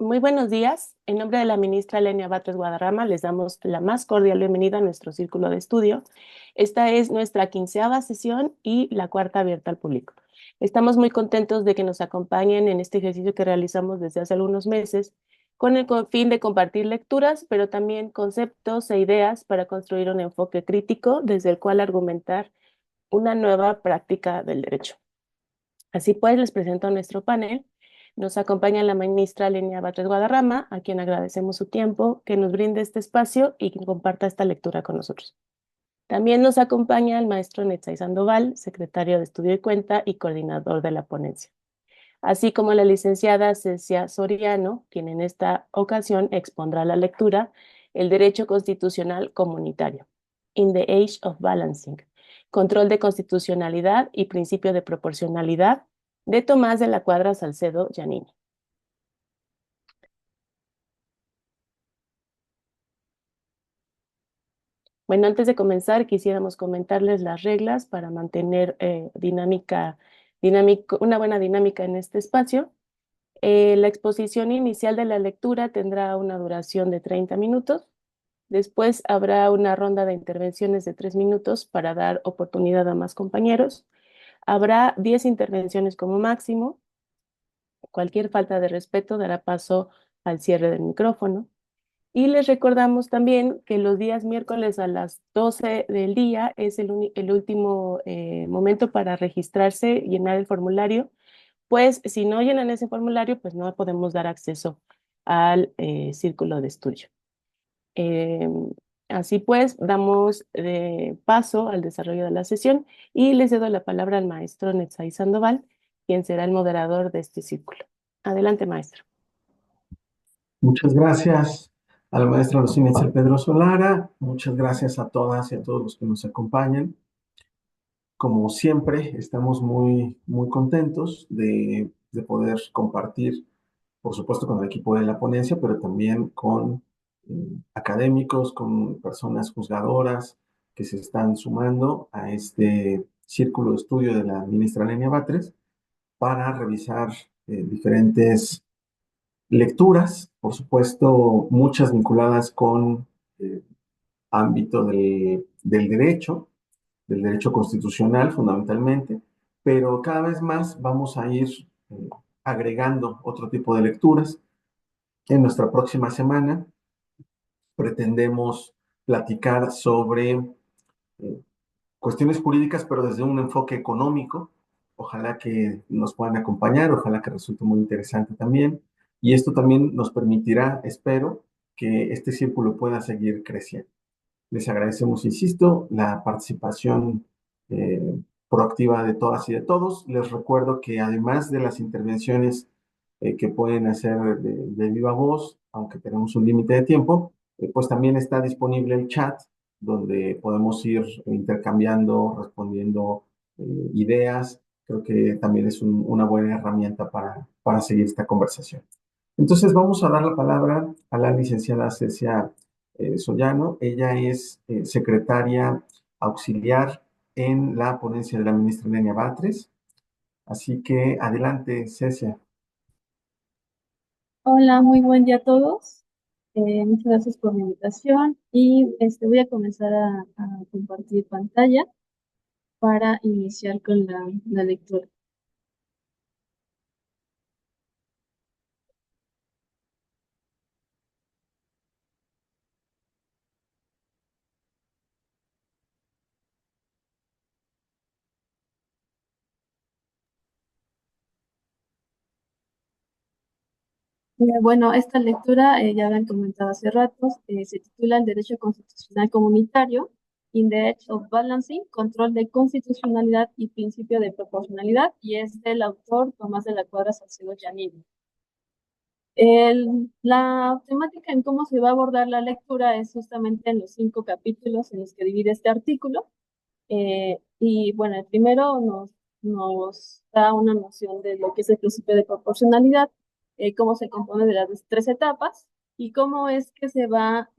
Muy buenos días. En nombre de la ministra Lenia Batres Guadarrama, les damos la más cordial bienvenida a nuestro círculo de estudio. Esta es nuestra 15ª sesión y la cuarta abierta al público. Estamos muy contentos de que nos acompañen en este ejercicio que realizamos desde hace algunos meses, con el fin de compartir lecturas, pero también conceptos e ideas para construir un enfoque crítico desde el cual argumentar una nueva práctica del derecho. Así pues, les presento a nuestro panel. Nos acompaña la ministra Lenia Batres Guadarrama, a quien agradecemos su tiempo, que nos brinde este espacio y que comparta esta lectura con nosotros. También nos acompaña el maestro Netzai Sandoval, secretario de Estudio y Cuenta y coordinador de la ponencia, así como la licenciada Cecia Soriano, quien en esta ocasión expondrá la lectura El Derecho Constitucional Comunitario, In the Age of Balancing, Control de Constitucionalidad y Principio de Proporcionalidad, de Tomás de la Cuadra Salcedo Giannini. Bueno, antes de comenzar, quisiéramos comentarles las reglas para mantener una buena dinámica en este espacio. La exposición inicial de la lectura tendrá una duración de 30 minutos. Después habrá una ronda de intervenciones de 3 minutos para dar oportunidad a más compañeros. Habrá 10 intervenciones como máximo. Cualquier falta de respeto dará paso al cierre del micrófono. Y les recordamos también que los días miércoles a las 12 del día es el último momento para registrarse, llenar el formulario. Pues si no llenan ese formulario, pues no podemos dar acceso al círculo de estudio. Eh, Así pues, damos paso al desarrollo de la sesión y les cedo la palabra al maestro Netzai Sandoval, quien será el moderador de este círculo. Adelante, maestro. Muchas gracias a la maestra Lucina Itzel Pedro Solara. Muchas gracias a todas y a todos los que nos acompañan. Como siempre, estamos muy contentos de poder compartir, por supuesto, con el equipo de la ponencia, pero también con académicos, con personas juzgadoras que se están sumando a este círculo de estudio de la ministra Lenia Batres para revisar diferentes lecturas, por supuesto, muchas vinculadas con eh, ámbito del derecho constitucional fundamentalmente, pero cada vez más vamos a ir agregando otro tipo de lecturas. En nuestra próxima semana pretendemos platicar sobre cuestiones jurídicas, pero desde un enfoque económico. Ojalá que nos puedan acompañar, ojalá que resulte muy interesante también. Y esto también nos permitirá, espero, que este círculo pueda seguir creciendo. Les agradecemos, insisto, la participación proactiva de todas y de todos. Les recuerdo que además de las intervenciones que pueden hacer de viva voz, aunque tenemos un límite de tiempo, pues también está disponible el chat donde podemos ir intercambiando, respondiendo ideas. Creo que también es una buena herramienta para seguir esta conversación. Entonces vamos a dar la palabra a la licenciada Cecia Sollano. Ella es secretaria auxiliar en la ponencia de la ministra Lenia Batres. Así que adelante, Cecia. Hola, muy buen día a todos. Muchas gracias por la invitación y voy a comenzar a compartir pantalla para iniciar con la lectura. Bueno, esta lectura, ya la han comentado hace ratos, se titula El Derecho Constitucional Comunitario, In the Age of Balancing, Control de Constitucionalidad y Principio de Proporcionalidad, y es del autor Tomás de la Cuadra Salcedo Giannini. La temática en cómo se va a abordar la lectura es justamente en los 5 capítulos en los que divide este artículo. Y bueno, el primero nos da una noción de lo que es el principio de proporcionalidad, cómo se compone de las 3 etapas y cómo es que se va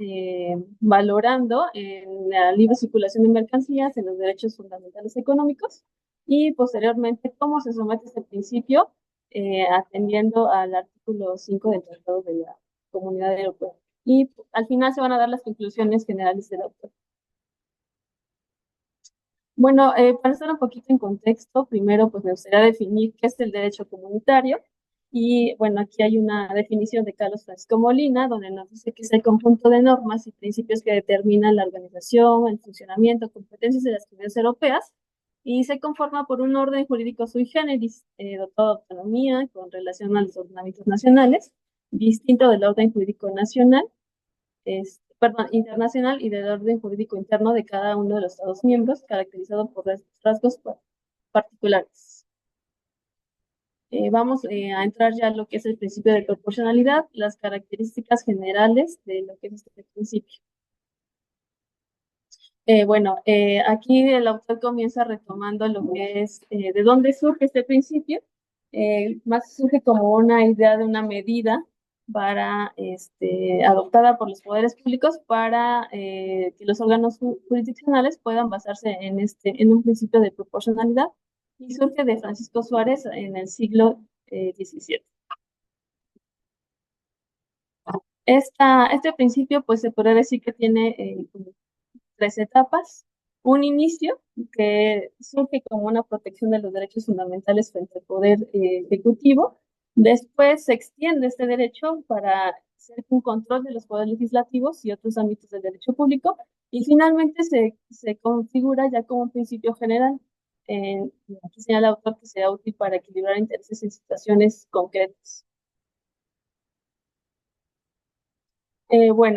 valorando en la libre circulación de mercancías, en los derechos fundamentales económicos y posteriormente cómo se somete este principio atendiendo al artículo 5 del Tratado de la Comunidad Europea. Y al final se van a dar las conclusiones generales del autor. Bueno, para estar un poquito en contexto, primero pues me gustaría definir qué es el derecho comunitario. Y bueno, aquí hay una definición de Carlos Francisco Molina, donde nos dice que es el conjunto de normas y principios que determinan la organización, el funcionamiento, competencias de las comunidades europeas, y se conforma por un orden jurídico sui generis, dotado de autonomía con relación a los ordenamientos nacionales, distinto del orden jurídico nacional, internacional y del orden jurídico interno de cada uno de los Estados miembros, caracterizado por rasgos particulares. Vamos a entrar ya a lo que es el principio de proporcionalidad, las características generales de lo que es este principio. Aquí el autor comienza retomando lo que es de dónde surge este principio. Más surge como una idea de una medida para adoptada por los poderes públicos para que los órganos jurisdiccionales puedan basarse en un principio de proporcionalidad, y surge de Francisco Suárez en el siglo XVII. Este principio pues se puede decir que tiene tres etapas. Un inicio que surge como una protección de los derechos fundamentales frente al poder ejecutivo. Después se extiende este derecho para hacer un control de los poderes legislativos y otros ámbitos del derecho público. Y finalmente se configura ya como un principio general. Aquí señala el autor que será útil para equilibrar intereses en situaciones concretas. Como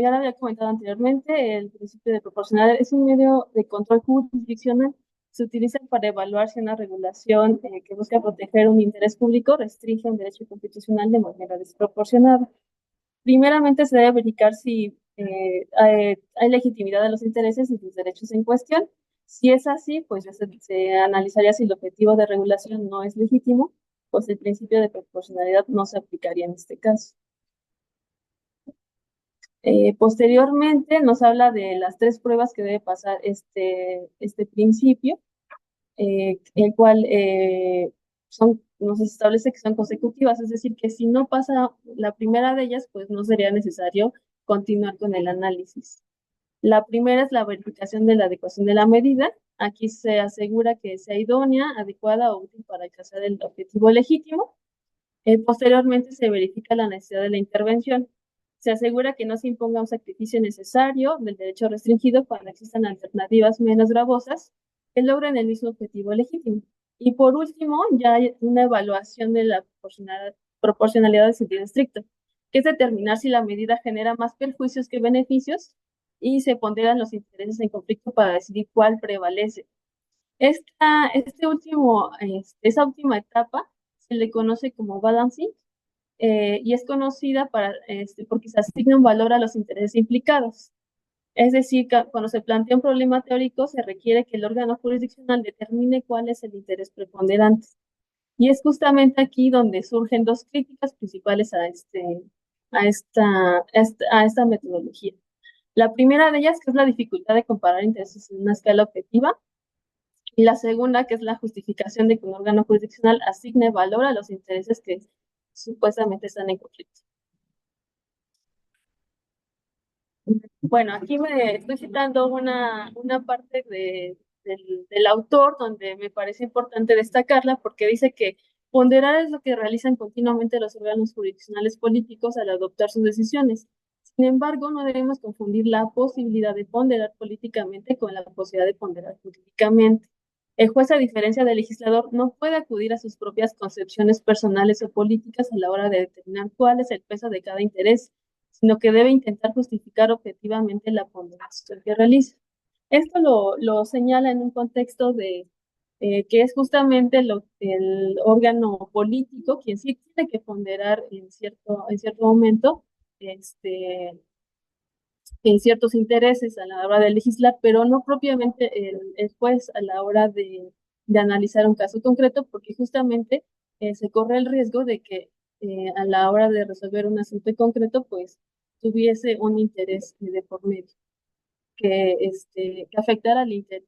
ya lo había comentado anteriormente, el principio de proporcionalidad es un medio de control jurisdiccional. Se utiliza para evaluar si una regulación que busca proteger un interés público restringe un derecho constitucional de manera desproporcionada. Primeramente, se debe verificar si hay legitimidad de los intereses y sus derechos en cuestión. Si es así, pues ya se analizaría si el objetivo de regulación no es legítimo, pues el principio de proporcionalidad no se aplicaría en este caso. Posteriormente nos habla de las tres pruebas que debe pasar este principio, el cual nos establece que son consecutivas, es decir, que si no pasa la primera de ellas, pues no sería necesario continuar con el análisis. La primera es la verificación de la adecuación de la medida. Aquí se asegura que sea idónea, adecuada o útil para alcanzar el objetivo legítimo. Posteriormente se verifica la necesidad de la intervención. Se asegura que no se imponga un sacrificio necesario del derecho restringido cuando existan alternativas menos gravosas que logren el mismo objetivo legítimo. Y por último, ya hay una evaluación de la proporcionalidad de sentido estricto, que es determinar si la medida genera más perjuicios que beneficios, y se ponderan los intereses en conflicto para decidir cuál prevalece. Esa última etapa se le conoce como balancing, y es conocida porque se asigna un valor a los intereses implicados. Es decir, que cuando se plantea un problema teórico, se requiere que el órgano jurisdiccional determine cuál es el interés preponderante. Y es justamente aquí donde surgen dos críticas principales a esta metodología. La primera de ellas, que es la dificultad de comparar intereses en una escala objetiva, y la segunda, que es la justificación de que un órgano jurisdiccional asigne valor a los intereses que supuestamente están en conflicto. Bueno, aquí me estoy citando una parte del autor donde me parece importante destacarla, porque dice que ponderar es lo que realizan continuamente los órganos jurisdiccionales políticos al adoptar sus decisiones. Sin embargo, no debemos confundir la posibilidad de ponderar políticamente con la posibilidad de ponderar jurídicamente. El juez, a diferencia del legislador, no puede acudir a sus propias concepciones personales o políticas a la hora de determinar cuál es el peso de cada interés, sino que debe intentar justificar objetivamente la ponderación que realiza. Esto lo señala en un contexto de que es justamente el órgano político quien sí tiene que ponderar en cierto momento en ciertos intereses a la hora de legislar, pero no propiamente el juez a la hora de analizar un caso concreto, porque justamente se corre el riesgo de que a la hora de resolver un asunto en concreto, pues tuviese un interés de por medio, que afectara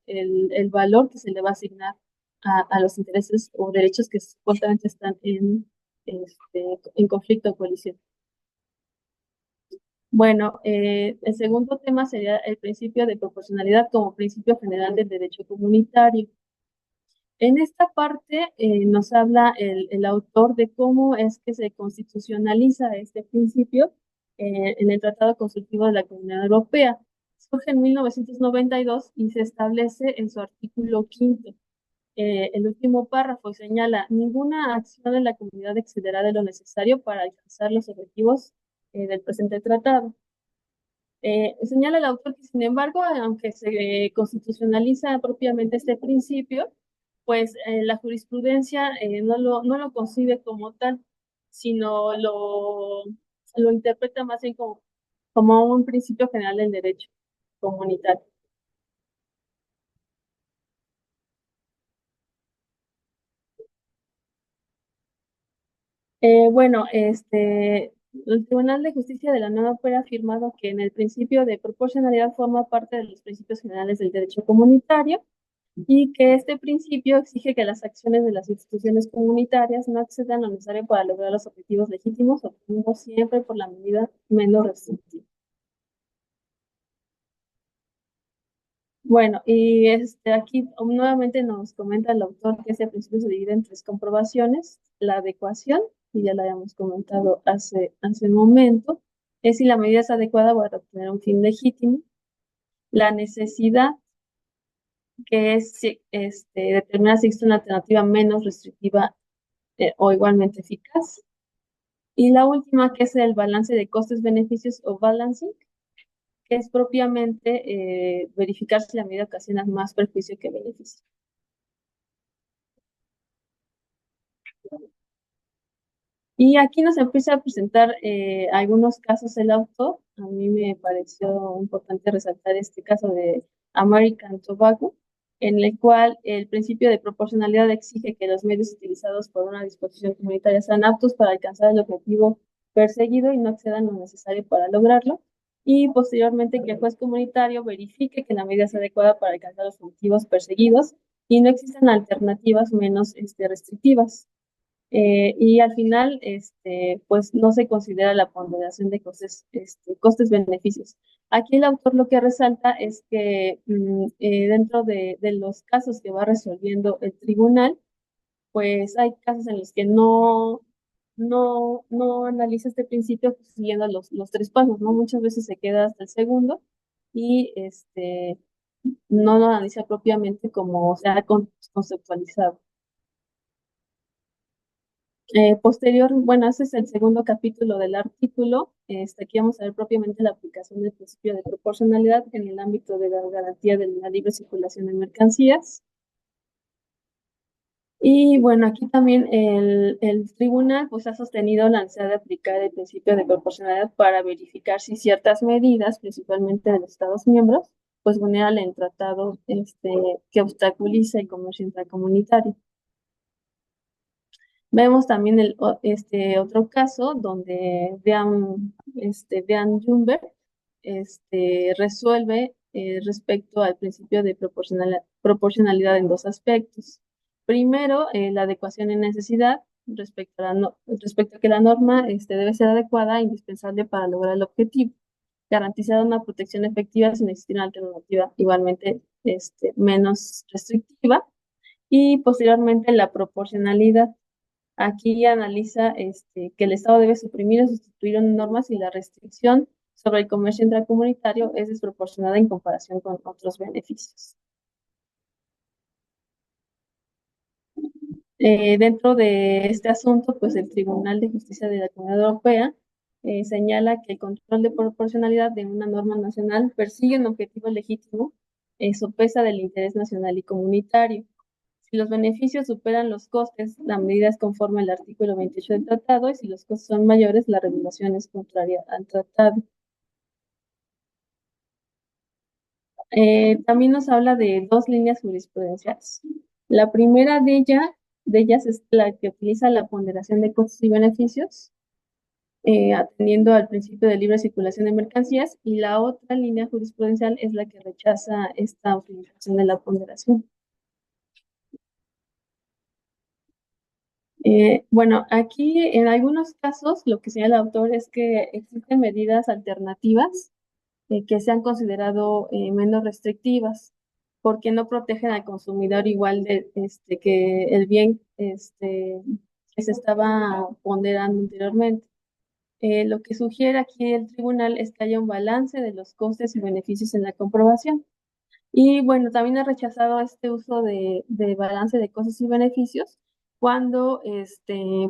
el valor que se le va a asignar a los intereses o derechos que supuestamente están en conflicto o colisión. Bueno, el segundo tema sería el principio de proporcionalidad como principio general del derecho comunitario. En esta parte nos habla el autor de cómo es que se constitucionaliza este principio en el Tratado Consultivo de la Comunidad Europea. Surge en 1992 y se establece en su artículo 5º. El último párrafo señala: ninguna acción de la comunidad excederá de lo necesario para alcanzar los objetivos del presente tratado. Señala el autor que, sin embargo, aunque se constitucionaliza propiamente este principio, pues la jurisprudencia no lo concibe como tal, sino lo interpreta más bien como un principio general del derecho comunitario. Bueno, el Tribunal de Justicia de la Unión Europea ha afirmado que en el principio de proporcionalidad forma parte de los principios generales del derecho comunitario y que este principio exige que las acciones de las instituciones comunitarias no excedan lo necesario para lograr los objetivos legítimos, optando siempre por la medida menos restrictiva. Bueno, y aquí nuevamente nos comenta el autor que ese principio se divide en 3 comprobaciones: la adecuación, y ya la habíamos comentado hace un momento, es si la medida es adecuada para obtener un fin legítimo; la necesidad, que es determinar si existe una alternativa menos restrictiva o igualmente eficaz; y la última, que es el balance de costes-beneficios o balancing, que es propiamente verificar si la medida ocasiona más perjuicio que beneficio. Y aquí nos empieza a presentar algunos casos el autor. A mí me pareció importante resaltar este caso de American Tobacco, en el cual el principio de proporcionalidad exige que los medios utilizados por una disposición comunitaria sean aptos para alcanzar el objetivo perseguido y no excedan lo necesario para lograrlo, y posteriormente que el juez comunitario verifique que la medida es adecuada para alcanzar los objetivos perseguidos y no existen alternativas menos restrictivas. Y al final, pues no se considera la ponderación de costes-beneficios. Aquí el autor lo que resalta es que dentro de los casos que va resolviendo el tribunal, pues hay casos en los que no analiza este principio siguiendo los 3 pasos, ¿no? Muchas veces se queda hasta el segundo y no lo analiza propiamente como se ha conceptualizado. Bueno, ese es el segundo capítulo del artículo. Aquí vamos a ver propiamente la aplicación del principio de proporcionalidad en el ámbito de la garantía de la libre circulación de mercancías. Y bueno, aquí también el tribunal pues ha sostenido la necesidad de aplicar el principio de proporcionalidad para verificar si ciertas medidas, principalmente de los Estados miembros, pues vulneran el tratado que obstaculiza el comercio intracomunitario. Vemos también otro caso donde Dean Jumberg resuelve respecto al principio de proporcionalidad en 2 aspectos. Primero, la adecuación en necesidad respecto a que la norma debe ser adecuada e indispensable para lograr el objetivo, garantizar una protección efectiva sin existir una alternativa igualmente menos restrictiva. Y posteriormente la proporcionalidad. Aquí analiza que el Estado debe suprimir o sustituir una norma si la restricción sobre el comercio intracomunitario es desproporcionada en comparación con otros beneficios. Dentro de este asunto, pues el Tribunal de Justicia de la Comunidad Europea señala que el control de proporcionalidad de una norma nacional persigue un objetivo legítimo, sopesa del interés nacional y comunitario. Si los beneficios superan los costes, la medida es conforme al artículo 28 del tratado, y si los costes son mayores, la regulación es contraria al tratado. También nos habla de 2 líneas jurisprudenciales. La primera de ellas es la que utiliza la ponderación de costes y beneficios, atendiendo al principio de libre circulación de mercancías, y la otra línea jurisprudencial es la que rechaza esta utilización de la ponderación. Bueno, aquí en algunos casos lo que señala el autor es que existen medidas alternativas que se han considerado menos restrictivas porque no protegen al consumidor igual de que el bien que se estaba ponderando anteriormente. Lo que sugiere aquí el tribunal es que haya un balance de los costes y beneficios en la comprobación. Y bueno, también ha rechazado este uso de balance de costos y beneficios cuando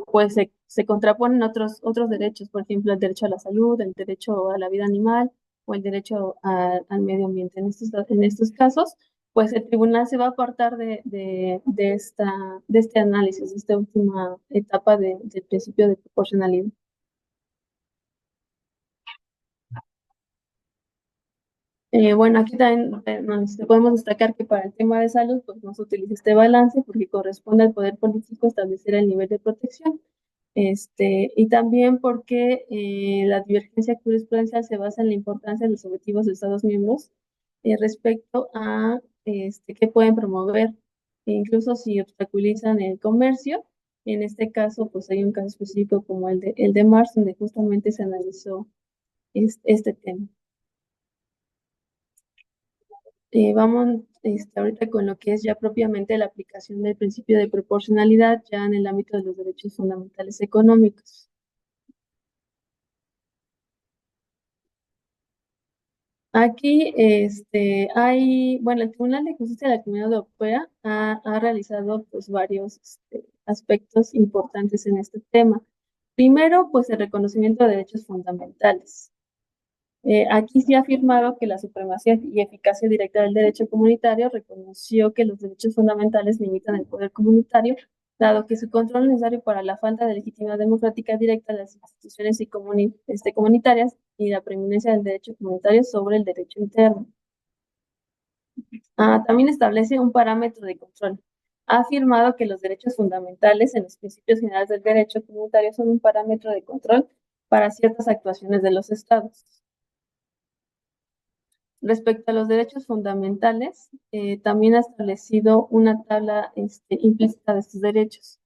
pues se contraponen otros derechos, por ejemplo, el derecho a la salud, el derecho a la vida animal o el derecho al medio ambiente. En estos casos, pues el tribunal se va a apartar de este análisis, de esta última etapa del principio de proporcionalidad. Bueno, aquí también podemos destacar que para el tema de salud, pues no se utiliza este balance porque corresponde al poder político establecer el nivel de protección. Y también porque la divergencia jurisprudencial se basa en la importancia de los objetivos de Estados miembros respecto a qué pueden promover, incluso si obstaculizan el comercio. En este caso, pues hay un caso específico como el de Mars, donde justamente se analizó este tema. Vamos ahorita con lo que es ya propiamente la aplicación del principio de proporcionalidad ya en el ámbito de los derechos fundamentales económicos. Aquí bueno, el Tribunal de Justicia de la Comunidad Europea ha realizado pues varios aspectos importantes en este tema. Primero, pues el reconocimiento de derechos fundamentales. Aquí sí ha afirmado que la supremacía y eficacia directa del derecho comunitario reconoció que los derechos fundamentales limitan el poder comunitario, dado que su control es necesario para la falta de legitimidad democrática directa de las instituciones y comunitarias y la preeminencia del derecho comunitario sobre el derecho interno. También establece un parámetro de control. Ha afirmado que los derechos fundamentales en los principios generales del derecho comunitario son un parámetro de control para ciertas actuaciones de los estados. Respecto a los derechos fundamentales, también ha establecido una tabla implícita de estos derechos.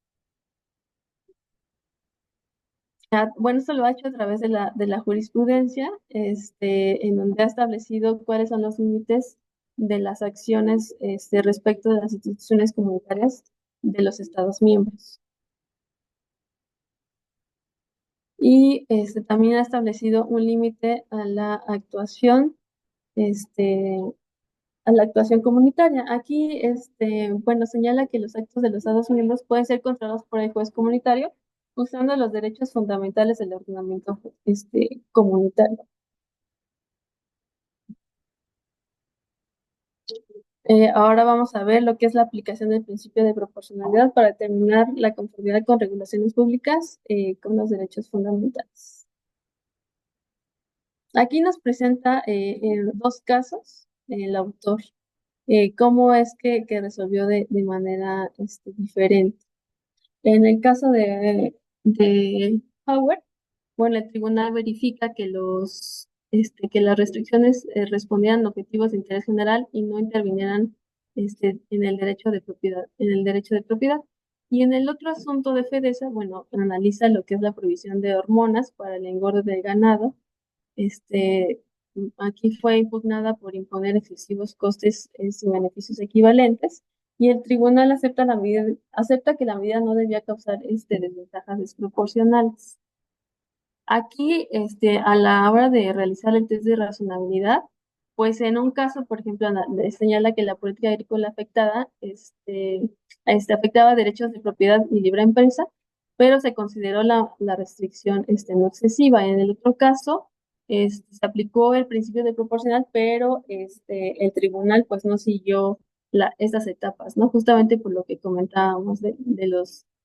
Bueno, esto lo ha hecho a través de la jurisprudencia, en donde ha establecido cuáles son los límites de las acciones respecto de las instituciones comunitarias de los Estados miembros. Y también ha establecido un límite a la actuación comunitaria. Aquí, bueno, señala que los actos de los Estados miembros pueden ser controlados por el juez comunitario usando los derechos fundamentales del ordenamiento comunitario. Ahora vamos a ver lo que es la aplicación del principio de proporcionalidad para determinar la conformidad con regulaciones públicas con los derechos fundamentales. Aquí nos presenta en dos casos el autor cómo es que resolvió de manera diferente. En el caso de Howard, bueno, el tribunal verifica que que las restricciones respondieran a objetivos de interés general y no intervinieran en el derecho de propiedad, Y en el otro asunto de Fedesa, bueno, analiza lo que es la provisión de hormonas para el engorde del ganado. Aquí fue impugnada por imponer excesivos costes sin beneficios equivalentes y el tribunal acepta que la medida no debía causar desventajas desproporcionales. Aquí, a la hora de realizar el test de razonabilidad, pues en un caso, por ejemplo, señala que la política agrícola afectada afectaba derechos de propiedad y libre empresa, pero se consideró la restricción no excesiva. En el otro caso, se aplicó el principio de proporcional, pero el tribunal pues no siguió estas etapas, ¿no? Justamente por lo que comentábamos de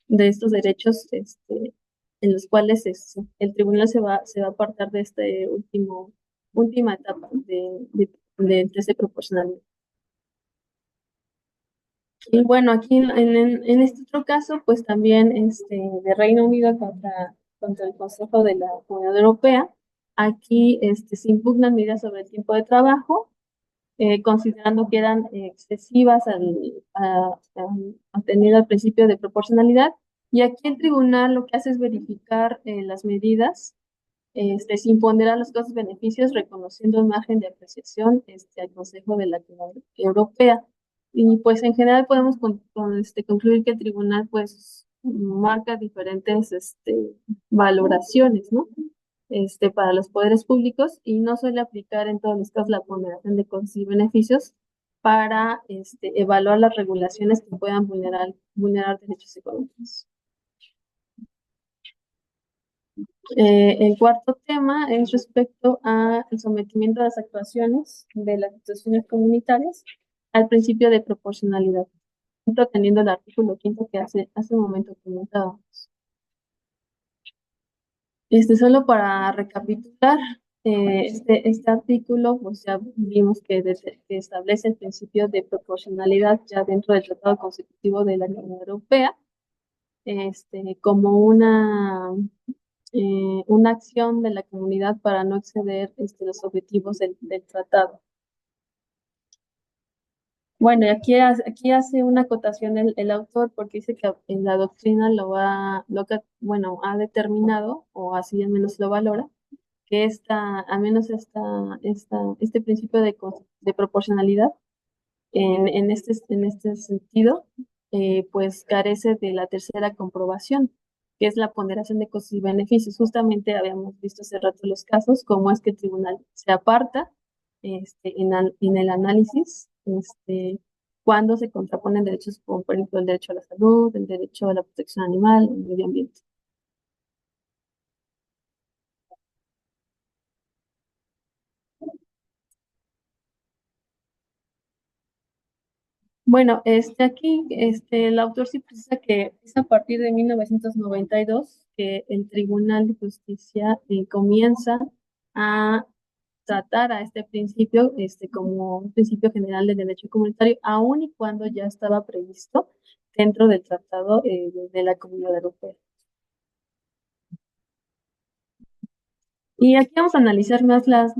estos derechos en los cuales el tribunal se va a apartar de última etapa del test de proporcionalidad. Y bueno, aquí en este otro caso, pues también de Reino Unido contra el Consejo de la Comunidad Europea, aquí se impugnan medidas sobre el tiempo de trabajo, considerando que eran excesivas atendiendo al principio de proporcionalidad Y aquí el tribunal lo que hace es verificar las medidas sin ponderar los costos-beneficios, reconociendo un margen de apreciación al Consejo de la Comunidad Europea. Y pues en general podemos concluir que el tribunal pues marca diferentes valoraciones, ¿no? Para los poderes públicos y no suele aplicar en todos los casos la ponderación de costos y beneficios para evaluar las regulaciones que puedan vulnerar derechos económicos. El cuarto tema es respecto al sometimiento a las actuaciones de las instituciones comunitarias al principio de proporcionalidad, teniendo el artículo 5 que hace un momento comentábamos. Solo para recapitular, este artículo, pues ya vimos que establece el principio de proporcionalidad ya dentro del Tratado Constitutivo de la Unión Europea, como una acción de la comunidad para no exceder los objetivos del tratado. Bueno, y aquí hace una acotación el autor porque dice que en la doctrina ha determinado, o así al menos lo valora, que al menos este principio de proporcionalidad en este sentido, pues carece de la tercera comprobación, que es la ponderación de costos y beneficios. Justamente habíamos visto hace rato los casos, cómo es que el tribunal se aparta en el análisis, cuando se contraponen derechos como por ejemplo el derecho a la salud, el derecho a la protección animal, el medio ambiente. Bueno, aquí el autor sí precisa que es a partir de 1992 que el Tribunal de Justicia comienza a tratar a este principio como un principio general del derecho comunitario, aun y cuando ya estaba previsto dentro del Tratado de la Comunidad Europea. Y aquí vamos a analizar más las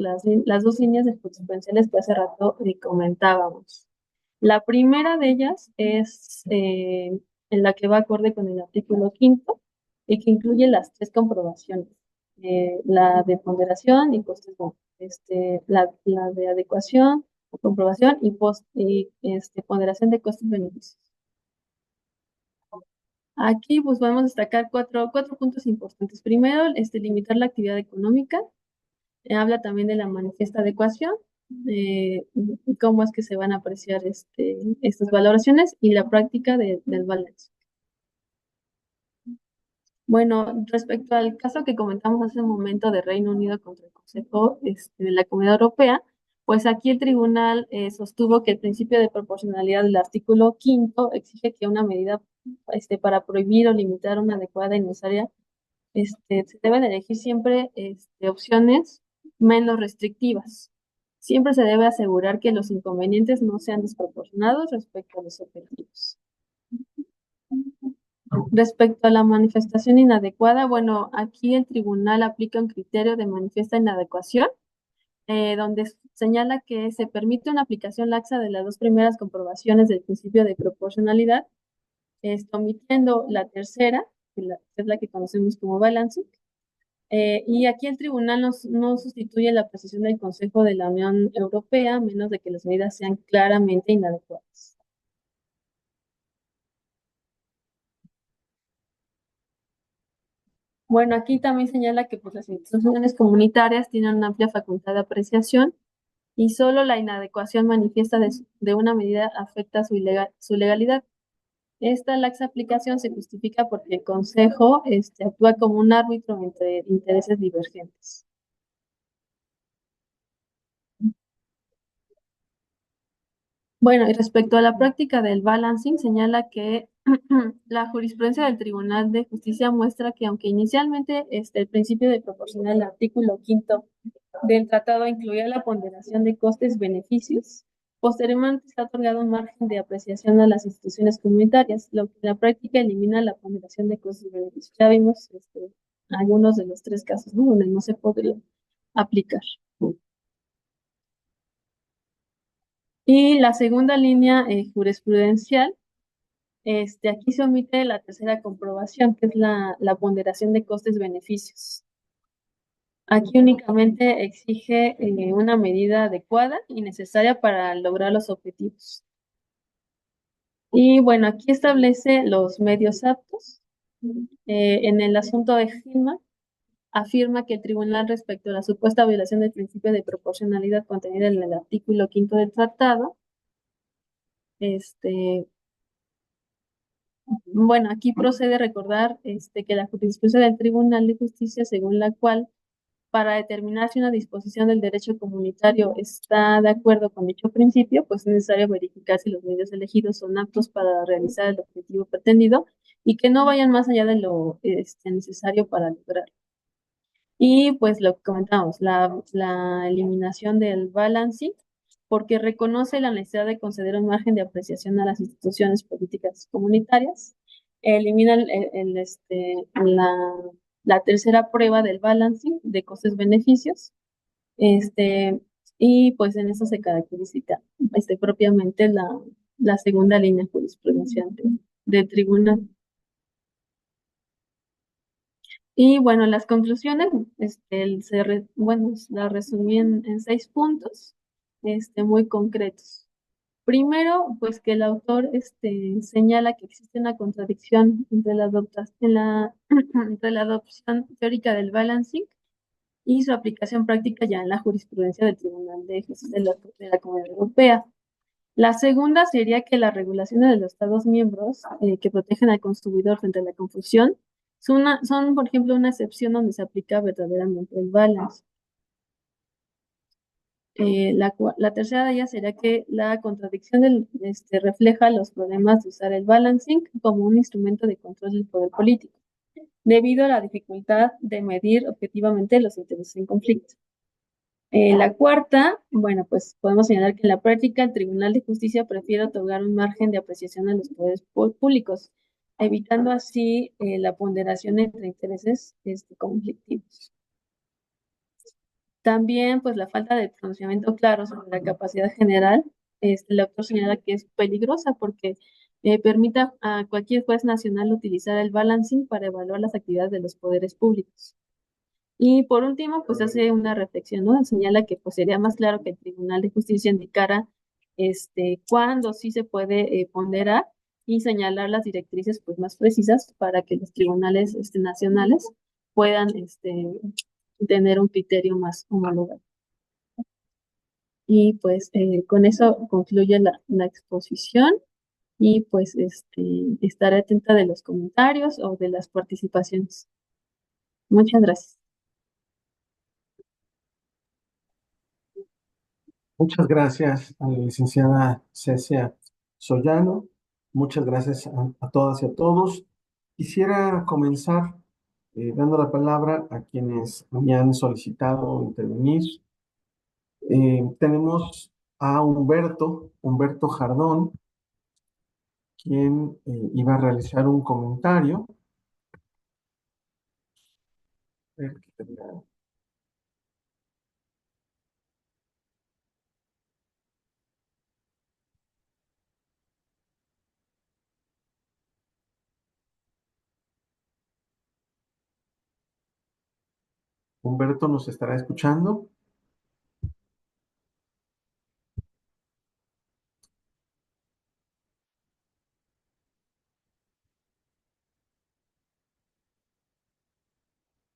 dos líneas de jurisprudenciales que hace rato comentábamos. La primera de ellas es en la que va acorde con el artículo 5 y que incluye las tres comprobaciones, la de ponderación y costes, la de adecuación, comprobación y ponderación de costes-beneficios. Aquí pues podemos destacar cuatro puntos importantes. Primero, limitar la actividad económica. Habla también de la manifiesta adecuación, cómo es que se van a apreciar estas valoraciones y la práctica del balance. Bueno, respecto al caso que comentamos hace un momento de Reino Unido contra el Consejo de la Comunidad Europea, pues aquí el tribunal sostuvo que el principio de proporcionalidad del artículo 5 exige que una medida para prohibir o limitar una adecuada y necesaria, se deben elegir siempre opciones menos restrictivas. Siempre se debe asegurar que los inconvenientes no sean desproporcionados respecto a los objetivos. Respecto a la manifestación inadecuada, bueno, aquí el tribunal aplica un criterio de manifiesta inadecuación, donde señala que se permite una aplicación laxa de las dos primeras comprobaciones del principio de proporcionalidad, omitiendo la tercera, que es la que conocemos como balancing. Y aquí el tribunal no sustituye la precisión del Consejo de la Unión Europea, a menos de que las medidas sean claramente inadecuadas. Bueno, aquí también señala que pues, las instituciones comunitarias tienen una amplia facultad de apreciación y solo la inadecuación manifiesta de una medida afecta su legalidad. Esta laxa aplicación se justifica porque el Consejo actúa como un árbitro entre intereses divergentes. Bueno, y respecto a la práctica del balancing, señala que la jurisprudencia del Tribunal de Justicia muestra que aunque inicialmente el principio de proporcionalidad del artículo 5 del tratado incluía la ponderación de costes-beneficios, posteriormente se ha otorgado un margen de apreciación a las instituciones comunitarias, lo que en la práctica elimina la ponderación de costes-beneficios. Ya vimos algunos de los tres casos, ¿no?, donde no se podría aplicar. Y la segunda línea jurisprudencial Aquí se omite la tercera comprobación, que es la ponderación de costes-beneficios. Aquí únicamente exige una medida adecuada y necesaria para lograr los objetivos. Y bueno, aquí establece los medios aptos. En el asunto de Gilman, afirma que el tribunal, respecto a la supuesta violación del principio de proporcionalidad contenido en el artículo 5 del tratado, bueno, aquí procede recordar que la jurisprudencia del Tribunal de Justicia, según la cual, para determinar si una disposición del derecho comunitario está de acuerdo con dicho principio, pues es necesario verificar si los medios elegidos son aptos para realizar el objetivo pretendido y que no vayan más allá de lo necesario para lograrlo. Y pues lo que comentamos, la eliminación del balancing, porque reconoce la necesidad de conceder un margen de apreciación a las instituciones políticas comunitarias, elimina la tercera prueba del balancing de costes-beneficios, y pues en eso se caracteriza propiamente la segunda línea jurisprudencial del tribunal. Y bueno, las conclusiones, bueno, las resumí en 6 puntos, muy concretos. Primero, pues que el autor, señala que existe una contradicción entre entre la adopción teórica del balancing y su aplicación práctica ya en la jurisprudencia del Tribunal de Justicia de la Comunidad Europea. La segunda sería que las regulaciones de los Estados miembros que protegen al consumidor frente a la confusión son, por ejemplo, una excepción donde se aplica verdaderamente el balance. La tercera de ellas sería que la contradicción refleja los problemas de usar el balancing como un instrumento de control del poder político, debido a la dificultad de medir objetivamente los intereses en conflicto. La cuarta, bueno, pues podemos señalar que en la práctica el Tribunal de Justicia prefiere otorgar un margen de apreciación a los poderes públicos, evitando así la ponderación entre intereses conflictivos. También, pues la falta de pronunciamiento claro sobre la capacidad general, el autor señala que es peligrosa porque permite a cualquier juez nacional utilizar el balancing para evaluar las actividades de los poderes públicos. Y por último, pues hace una reflexión, ¿no? Señala que pues sería más claro que el Tribunal de Justicia indicara cuándo sí se puede ponderar y señalar las directrices pues más precisas para que los tribunales nacionales puedan tener un criterio más homologado. Y pues con eso concluye la exposición y pues estaré atenta de los comentarios o de las participaciones. Muchas gracias. Muchas gracias a la licenciada Cecia Sollano. Muchas gracias a todas y a todos. Quisiera comenzar dando la palabra a quienes me han solicitado intervenir. Tenemos a Humberto Jardón, quien iba a realizar un comentario. Humberto, ¿nos estará escuchando?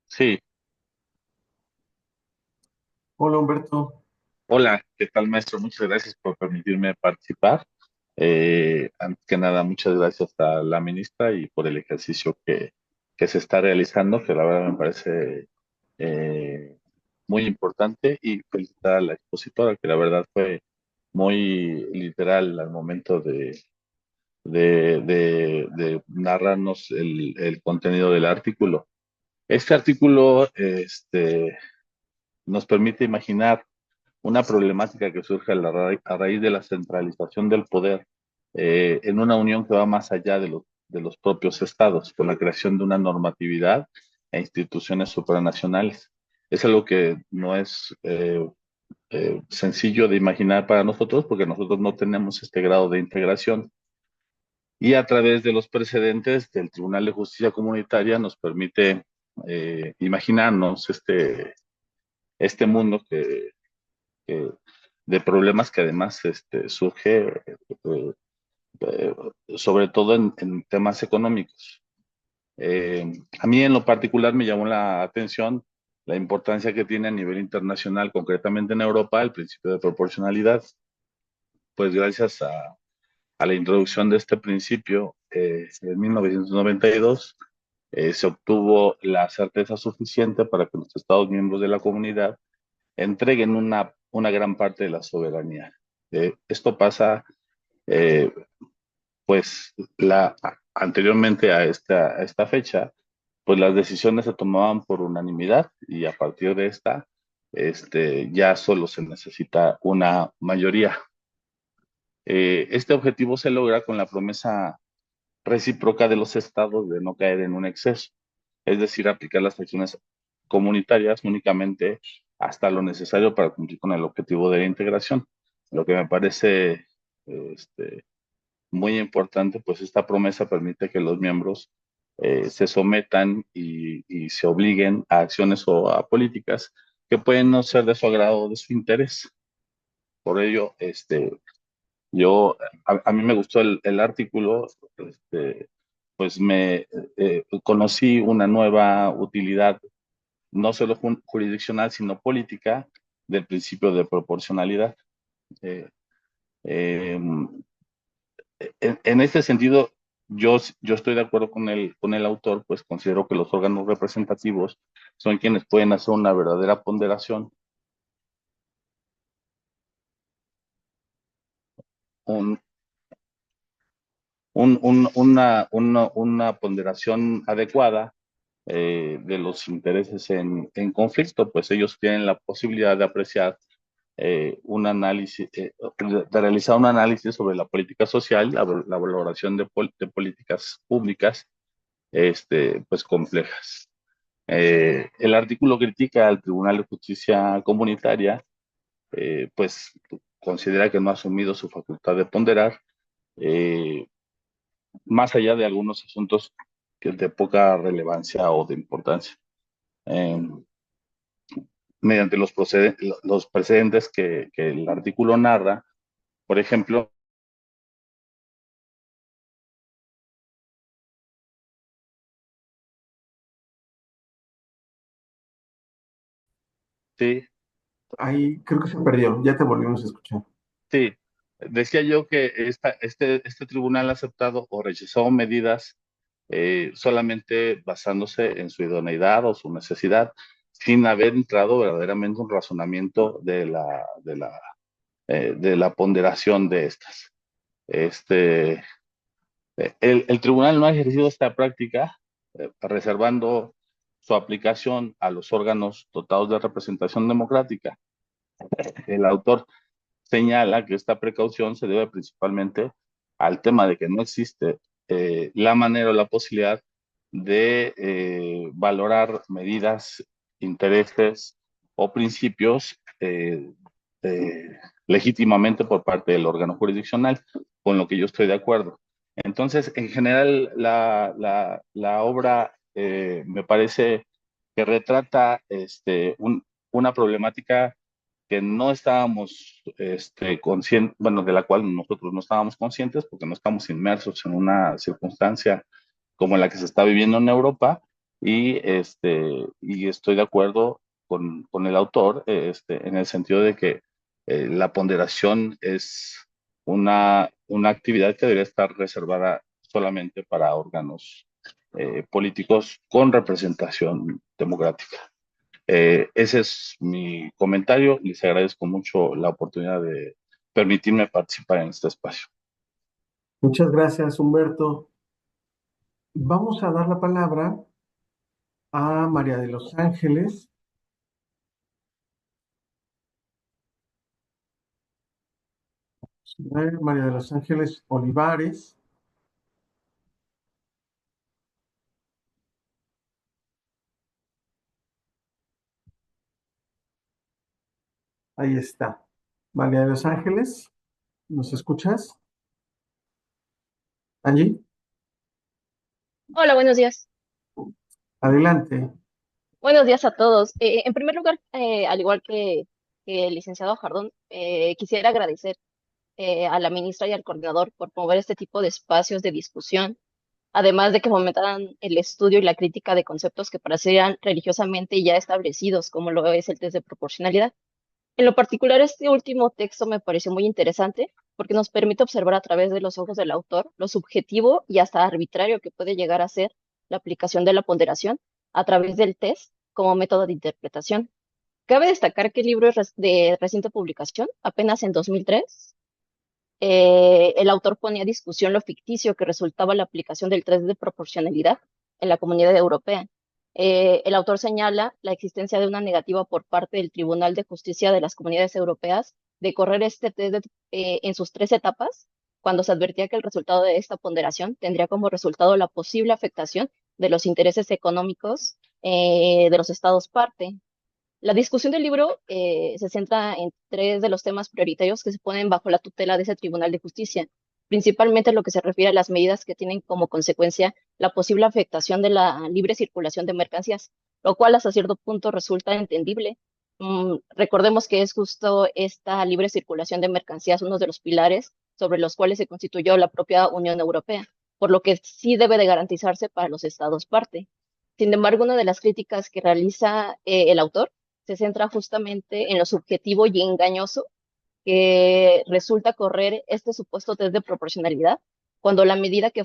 Sí, Hola, Humberto. hola, ¿qué tal, maestro? Muchas gracias por permitirme participar. Antes que nada, muchas gracias a la ministra y por el ejercicio que se está realizando, que la verdad me parece eh, muy importante, y felicitar a la expositora, que la verdad fue muy literal al momento de narrarnos el contenido del artículo. Este artículo nos permite imaginar una problemática que surge a raíz de la centralización del poder en una unión que va más allá de los propios estados, con la creación de una normatividad e instituciones supranacionales. Es algo que no es sencillo de imaginar para nosotros porque nosotros no tenemos este grado de integración. y a través de los precedentes del Tribunal de Justicia Comunitaria nos permite imaginarnos este mundo que- de problemas que además surge eh, sobre todo en temas económicos. A mí en lo particular me llamó la atención la importancia que tiene a nivel internacional, concretamente en Europa, el principio de proporcionalidad. Pues gracias a la introducción de este principio en 1992, se obtuvo la certeza suficiente para que los Estados miembros de la comunidad entreguen una gran parte de la soberanía. Esto pasa, eh, pues, anteriormente a esta fecha, pues las decisiones se tomaban por unanimidad y a partir de esta, ya solo se necesita una mayoría. Este objetivo se logra con la promesa recíproca de los estados de no caer en un exceso, es decir, aplicar las acciones comunitarias únicamente hasta lo necesario para cumplir con el objetivo de la integración. Lo que me parece este, muy importante, pues esta promesa permite que los miembros se sometan y se obliguen a acciones o a políticas que pueden no ser de su agrado o de su interés. Por ello, yo, a mí me gustó el artículo, pues conocí una nueva utilidad, no solo jurisdiccional, sino política, del principio de proporcionalidad. Eh, eh, en este sentido, yo estoy de acuerdo con el autor, pues considero que los órganos representativos son quienes pueden hacer una verdadera ponderación, un, una ponderación adecuada de los intereses en conflicto, pues ellos tienen la posibilidad de apreciar un análisis, de realizar un análisis sobre la política social, la valoración de políticas públicas, pues complejas. El artículo critica al Tribunal de Justicia Comunitaria, pues considera que no ha asumido su facultad de ponderar, eh, más allá de algunos asuntos que de poca relevancia o de importancia. Eh, Mediante los precedentes que el artículo narra, por ejemplo, sí, Ahí creo que se perdió, ya te volvimos a escuchar. sí, decía yo que este tribunal ha aceptado o rechazado medidas solamente basándose en su idoneidad o su necesidad, sin haber entrado verdaderamente un razonamiento de la ponderación de estas. Este, el tribunal no ha ejercido esta práctica, reservando su aplicación a los órganos dotados de representación democrática. El autor señala que esta precaución se debe principalmente al tema de que no existe la manera o la posibilidad de valorar medidas, intereses o principios legítimamente por parte del órgano jurisdiccional, con lo que yo estoy de acuerdo. Entonces, en general, la obra me parece que retrata una problemática que no estábamos conscientes, bueno, de la cual nosotros no estábamos conscientes porque no estamos inmersos en una circunstancia como la que se está viviendo en Europa y estoy de acuerdo con el autor en el sentido de que la ponderación es una actividad que debería estar reservada solamente para órganos políticos con representación democrática. Ese es mi comentario. Les agradezco mucho la oportunidad de permitirme participar en este espacio. Muchas gracias, Humberto. Vamos a dar la palabra a María de los Ángeles. María de los Ángeles Olivares. Ahí está. María de los Ángeles, ¿nos escuchas? Angie, Hola, buenos días. adelante. Buenos días a todos. En primer lugar, al igual que el licenciado Jardón, quisiera agradecer a la ministra y al coordinador por promover este tipo de espacios de discusión, además de que fomentaran el estudio y la crítica de conceptos que parecieran religiosamente ya establecidos, como lo es el test de proporcionalidad. En lo particular, este último texto me pareció muy interesante porque nos permite observar a través de los ojos del autor lo subjetivo y hasta arbitrario que puede llegar a ser la aplicación de la ponderación a través del test como método de interpretación. Cabe destacar que el libro es de reciente publicación, apenas en 2003. El autor ponía a discusión lo ficticio que resultaba la aplicación del test de proporcionalidad en la Comunidad Europea. El autor señala la existencia de una negativa por parte del Tribunal de Justicia de las Comunidades Europeas de correr este test en sus tres etapas, cuando se advertía que el resultado de esta ponderación tendría como resultado la posible afectación de los intereses económicos de los estados parte. La discusión del libro se centra en tres de los temas prioritarios que se ponen bajo la tutela de ese Tribunal de Justicia, principalmente en lo que se refiere a las medidas que tienen como consecuencia la posible afectación de la libre circulación de mercancías, lo cual hasta cierto punto resulta entendible. Recordemos que es justo esta libre circulación de mercancías uno de los pilares sobre los cuales se constituyó la propia Unión Europea, por lo que sí debe de garantizarse para los estados parte. Sin embargo, una de las críticas que realiza el autor se centra justamente en lo subjetivo y engañoso que resulta correr este supuesto test de proporcionalidad cuando la medida que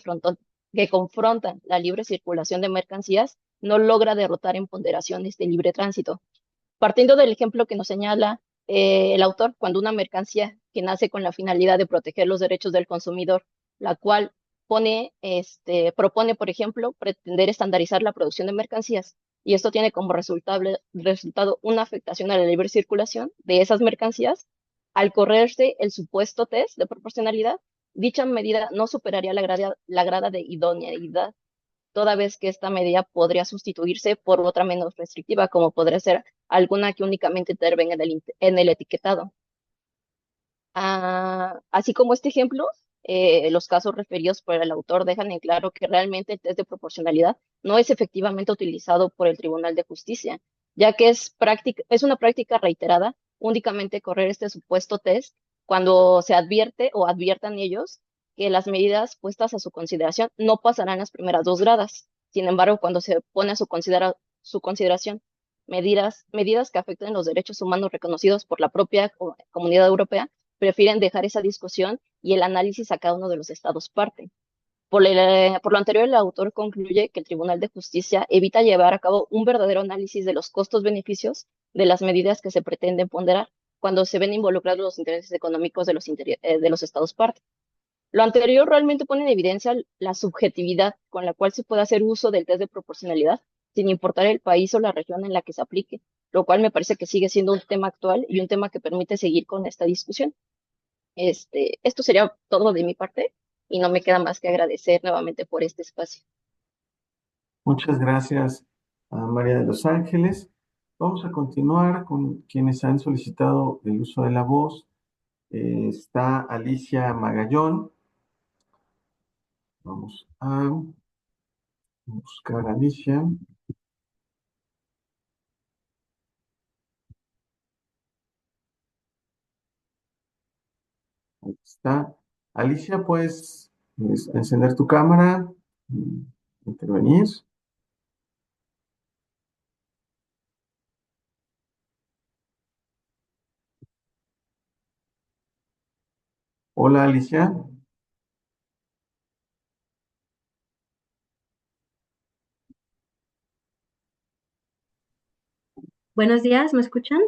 confronta la libre circulación de mercancías no logra derrotar en ponderaciones de libre tránsito. Partiendo del ejemplo que nos señala el autor, cuando una mercancía que nace con la finalidad de proteger los derechos del consumidor, la cual propone, por ejemplo, pretender estandarizar la producción de mercancías, y esto tiene como resultado una afectación a la libre circulación de esas mercancías, al correrse el supuesto test de proporcionalidad, dicha medida no superaría la grada de idoneidad, toda vez que esta medida podría sustituirse por otra menos restrictiva, como podría ser alguna que únicamente intervenga en el etiquetado. Así como este ejemplo, los casos referidos por el autor dejan en claro que realmente el test de proporcionalidad no es efectivamente utilizado por el Tribunal de Justicia, ya que es una práctica reiterada únicamente correr este supuesto test cuando se advierte o adviertan ellos que las medidas puestas a su consideración no pasarán las primeras dos gradas. Sin embargo, cuando se pone a su consideración medidas que afecten los derechos humanos reconocidos por la propia Comunidad Europea, prefieren dejar esa discusión y el análisis a cada uno de los estados parte. Por lo anterior, el autor concluye que el Tribunal de Justicia evita llevar a cabo un verdadero análisis de los costos-beneficios de las medidas que se pretenden ponderar cuando se ven involucrados los intereses económicos de los estados parte. Lo anterior realmente pone en evidencia la subjetividad con la cual se puede hacer uso del test de proporcionalidad sin importar el país o la región en la que se aplique, lo cual me parece que sigue siendo un tema actual y un tema que permite seguir con esta discusión. Esto sería todo de mi parte y no me queda más que agradecer nuevamente por este espacio. Muchas gracias a María de los Ángeles. Vamos a continuar con quienes han solicitado el uso de la voz. Está Alicia Magallón. Vamos a buscar a Alicia. Ahí está. Alicia, ¿puedes encender tu cámara? Intervenir. Hola, Alicia. Buenos días, ¿me escuchan?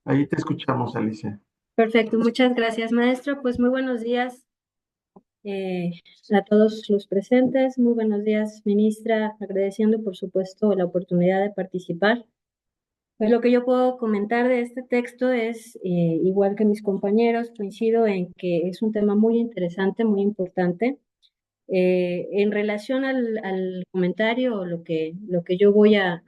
Ahí te escuchamos, Alicia. Perfecto, muchas gracias, maestro. Pues muy buenos días a todos los presentes. Muy buenos días, ministra, agradeciendo por supuesto la oportunidad de participar. Pues lo que yo puedo comentar de este texto es, igual que mis compañeros, coincido en que es un tema muy interesante, muy importante. En relación al comentario, lo que yo voy a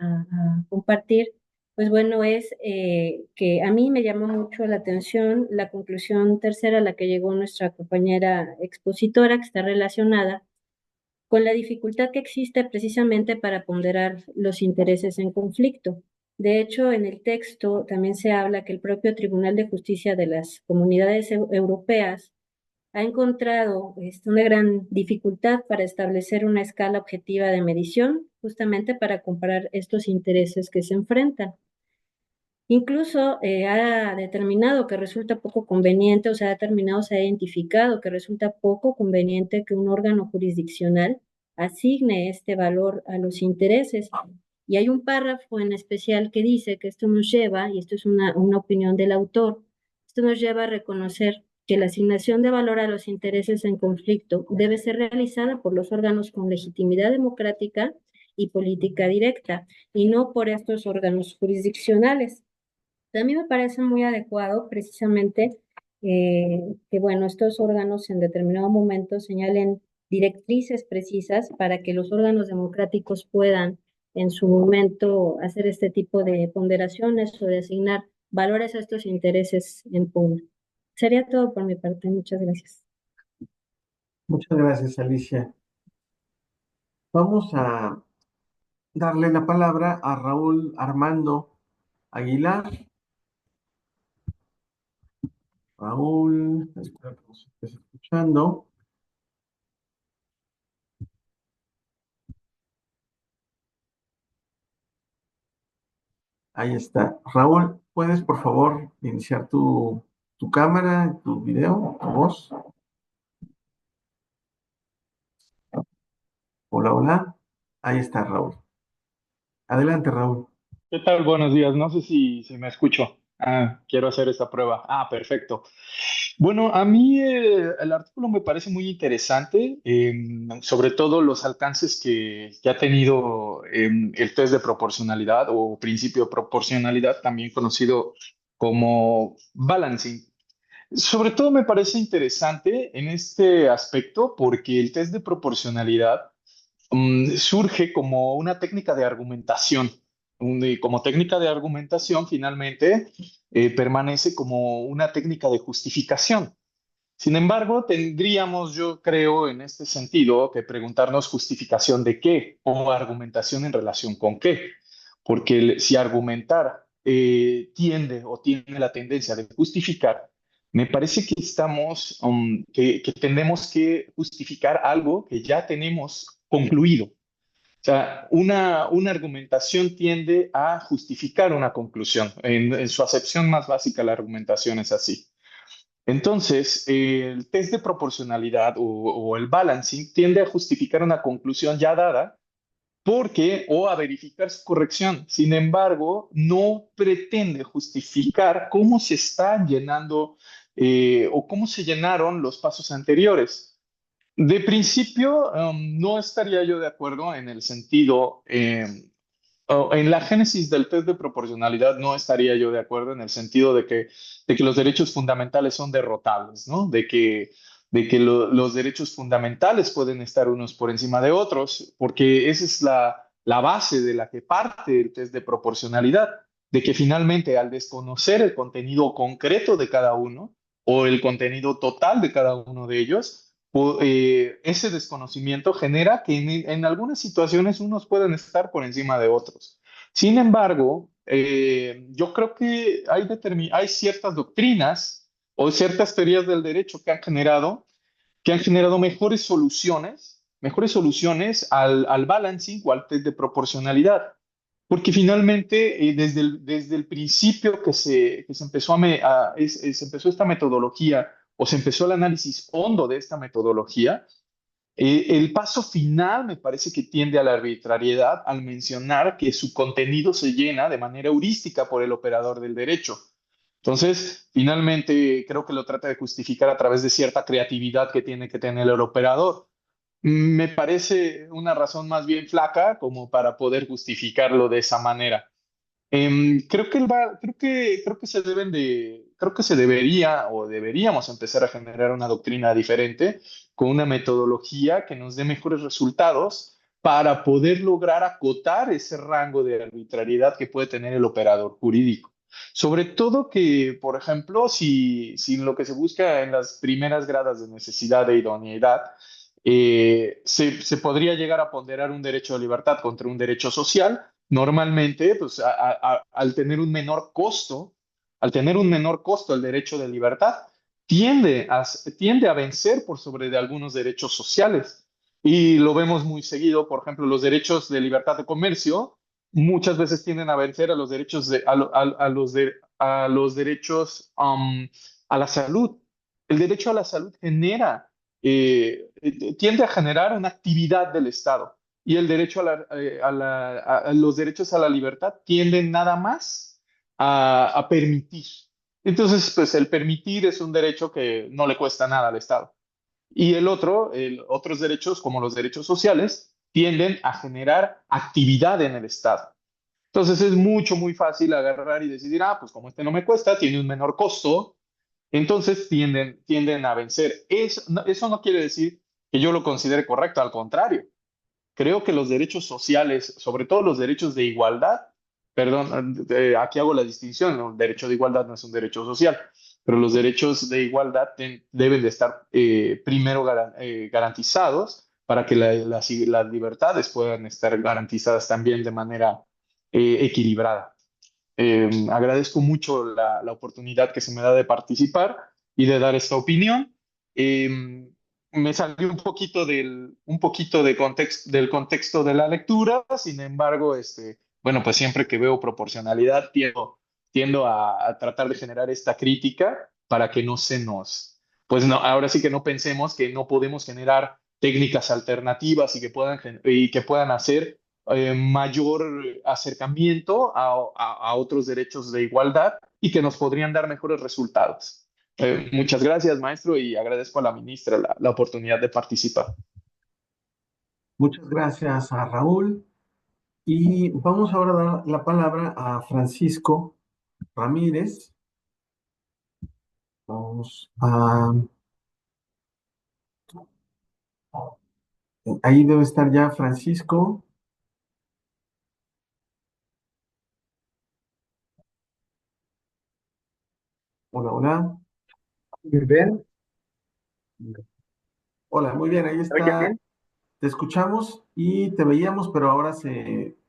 compartir, pues bueno, es que a mí me llamó mucho la atención la conclusión tercera a la que llegó nuestra compañera expositora, que está relacionada con la dificultad que existe precisamente para ponderar los intereses en conflicto. De hecho, en el texto también se habla que el propio Tribunal de Justicia de las Comunidades Europeas ha encontrado una gran dificultad para establecer una escala objetiva de medición, justamente para comparar estos intereses que se enfrentan. Incluso ha determinado que resulta poco conveniente, o sea, ha determinado, se ha identificado que resulta poco conveniente que un órgano jurisdiccional asigne este valor a los intereses. Y hay un párrafo en especial que dice que esto nos lleva, y esto es una opinión del autor, esto nos lleva a reconocer que la asignación de valor a los intereses en conflicto debe ser realizada por los órganos con legitimidad democrática y política directa, y no por estos órganos jurisdiccionales. A mí me parece muy adecuado precisamente que, bueno, estos órganos en determinado momento señalen directrices precisas para que los órganos democráticos puedan en su momento hacer este tipo de ponderaciones o de asignar valores a estos intereses en pugna. Sería todo por mi parte. Muchas gracias. Muchas gracias, Alicia. Vamos a darle la palabra a Raúl Armando Aguilar. Raúl, espero que nos estés escuchando. Ahí está. Raúl, ¿puedes por favor iniciar tu cámara, tu video, tu voz? Hola, hola. Ahí está, Raúl. Adelante, Raúl. ¿Qué tal? Buenos días. No sé si me escucho. Quiero hacer esta prueba. Perfecto. Bueno, a mí el artículo me parece muy interesante, sobre todo los alcances que ha tenido el test de proporcionalidad o principio de proporcionalidad, también conocido como balancing. Sobre todo me parece interesante en este aspecto porque el test de proporcionalidad surge como una técnica de argumentación. Y como técnica de argumentación, finalmente, permanece como una técnica de justificación. Sin embargo, tendríamos, yo creo, en este sentido, que preguntarnos justificación de qué o argumentación en relación con qué. Porque si argumentar tiende o tiene la tendencia de justificar, me parece que que tendemos que justificar algo que ya tenemos concluido. O sea, una argumentación tiende a justificar una conclusión. En su acepción más básica, la argumentación es así. Entonces, el test de proporcionalidad o el balancing tiende a justificar una conclusión ya dada o a verificar su corrección. Sin embargo, no pretende justificar cómo se están llenando o cómo se llenaron los pasos anteriores. De principio, no estaría yo de acuerdo en el sentido, en la génesis del test de proporcionalidad no estaría yo de acuerdo en el sentido de que los derechos fundamentales son derrotables, ¿no? De que los derechos fundamentales pueden estar unos por encima de otros, porque esa es la base de la que parte el test de proporcionalidad, de que finalmente al desconocer el contenido concreto de cada uno o el contenido total de cada uno de ellos, ese desconocimiento genera que en algunas situaciones unos pueden estar por encima de otros. Sin embargo, yo creo que hay ciertas doctrinas o ciertas teorías del derecho que han generado mejores soluciones al balancing o al test de proporcionalidad. Porque finalmente, desde el principio que se empezó se empezó esta metodología o se empezó el análisis hondo de esta metodología, el paso final me parece que tiende a la arbitrariedad al mencionar que su contenido se llena de manera heurística por el operador del derecho. Entonces, finalmente, creo que lo trata de justificar a través de cierta creatividad que tiene que tener el operador. Me parece una razón más bien flaca como para poder justificarlo de esa manera. Creo que se debería o deberíamos empezar a generar una doctrina diferente con una metodología que nos dé mejores resultados para poder lograr acotar ese rango de arbitrariedad que puede tener el operador jurídico. Sobre todo que, por ejemplo, si lo que se busca en las primeras gradas de necesidad e idoneidad, se podría llegar a ponderar un derecho de libertad contra un derecho social, normalmente, pues, al tener un menor costo, el derecho de libertad tiende a vencer por sobre de algunos derechos sociales. Y lo vemos muy seguido, por ejemplo, los derechos de libertad de comercio muchas veces tienden a vencer a los derechos a los derechos a la salud. El derecho a la salud tiende a generar una actividad del Estado y el derecho a los derechos a la libertad tienden nada más a permitir. Entonces, pues el permitir es un derecho que no le cuesta nada al Estado. Y otros derechos, como los derechos sociales, tienden a generar actividad en el Estado. Entonces es muy fácil agarrar y decidir, pues como este no me cuesta, tiene un menor costo, entonces tienden a vencer. Eso no quiere decir que yo lo considere correcto, al contrario. Creo que los derechos sociales, sobre todo los derechos de igualdad, perdón, aquí hago la distinción, ¿no? El derecho de igualdad no es un derecho social, pero los derechos de igualdad deben de estar primero garantizados para que las libertades puedan estar garantizadas también de manera equilibrada. Agradezco mucho la oportunidad que se me da de participar y de dar esta opinión. Me salió del contexto de la lectura, sin embargo, bueno, pues siempre que veo proporcionalidad, tiendo a tratar de generar esta crítica para que no se nos, pues no, ahora sí que no pensemos que no podemos generar técnicas alternativas y que puedan hacer mayor acercamiento a otros derechos de igualdad y que nos podrían dar mejores resultados. Muchas gracias, maestro, y agradezco a la ministra la oportunidad de participar. Muchas gracias a Raúl. Y vamos ahora a dar la palabra a Francisco Ramírez. Vamos a... Ahí debe estar ya Francisco. Hola, hola. Muy bien. Hola, muy bien, ahí ¿Me oye está. bien? Te escuchamos y te veíamos, pero ahora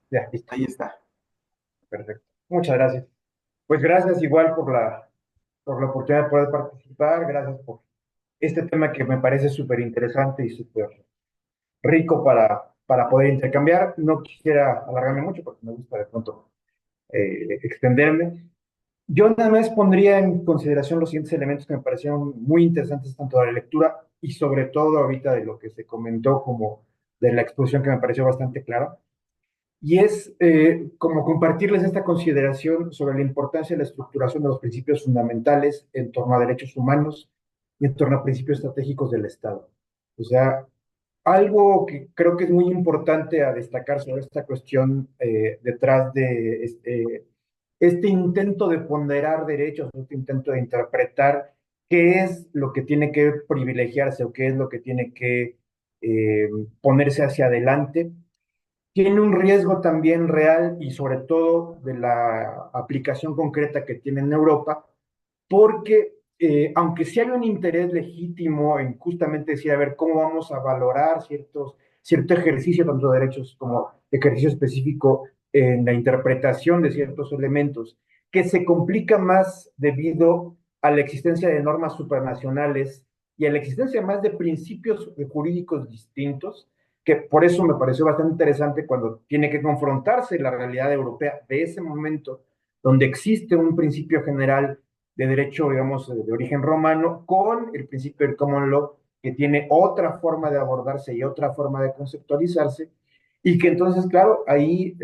Ya, listo. ahí está. Perfecto. Muchas gracias. Pues gracias igual por la oportunidad de poder participar. Gracias por este tema que me parece súper interesante y súper rico para poder intercambiar. No quisiera alargarme mucho porque me gusta de pronto extenderme. Yo nada más pondría en consideración los siguientes elementos que me parecieron muy interesantes tanto de la lectura y sobre todo ahorita de lo que se comentó como de la exposición que me pareció bastante clara. Y es como compartirles esta consideración sobre la importancia de la estructuración de los principios fundamentales en torno a derechos humanos y en torno a principios estratégicos del Estado. O sea, algo que creo que es muy importante a destacar sobre esta cuestión detrás de este intento de ponderar derechos, este intento de interpretar qué es lo que tiene que privilegiarse o qué es lo que tiene que ponerse hacia adelante, tiene un riesgo también real y sobre todo de la aplicación concreta que tiene en Europa, porque aunque sí hay un interés legítimo en justamente decir, a ver, cómo vamos a valorar cierto ejercicio, tanto de derechos como ejercicio específico en la interpretación de ciertos elementos, que se complica más debido a la existencia de normas supranacionales y a la existencia más de principios jurídicos distintos, que por eso me pareció bastante interesante cuando tiene que confrontarse la realidad europea de ese momento, donde existe un principio general de derecho, digamos, de origen romano, con el principio del common law, que tiene otra forma de abordarse y otra forma de conceptualizarse, y que entonces, claro, ahí,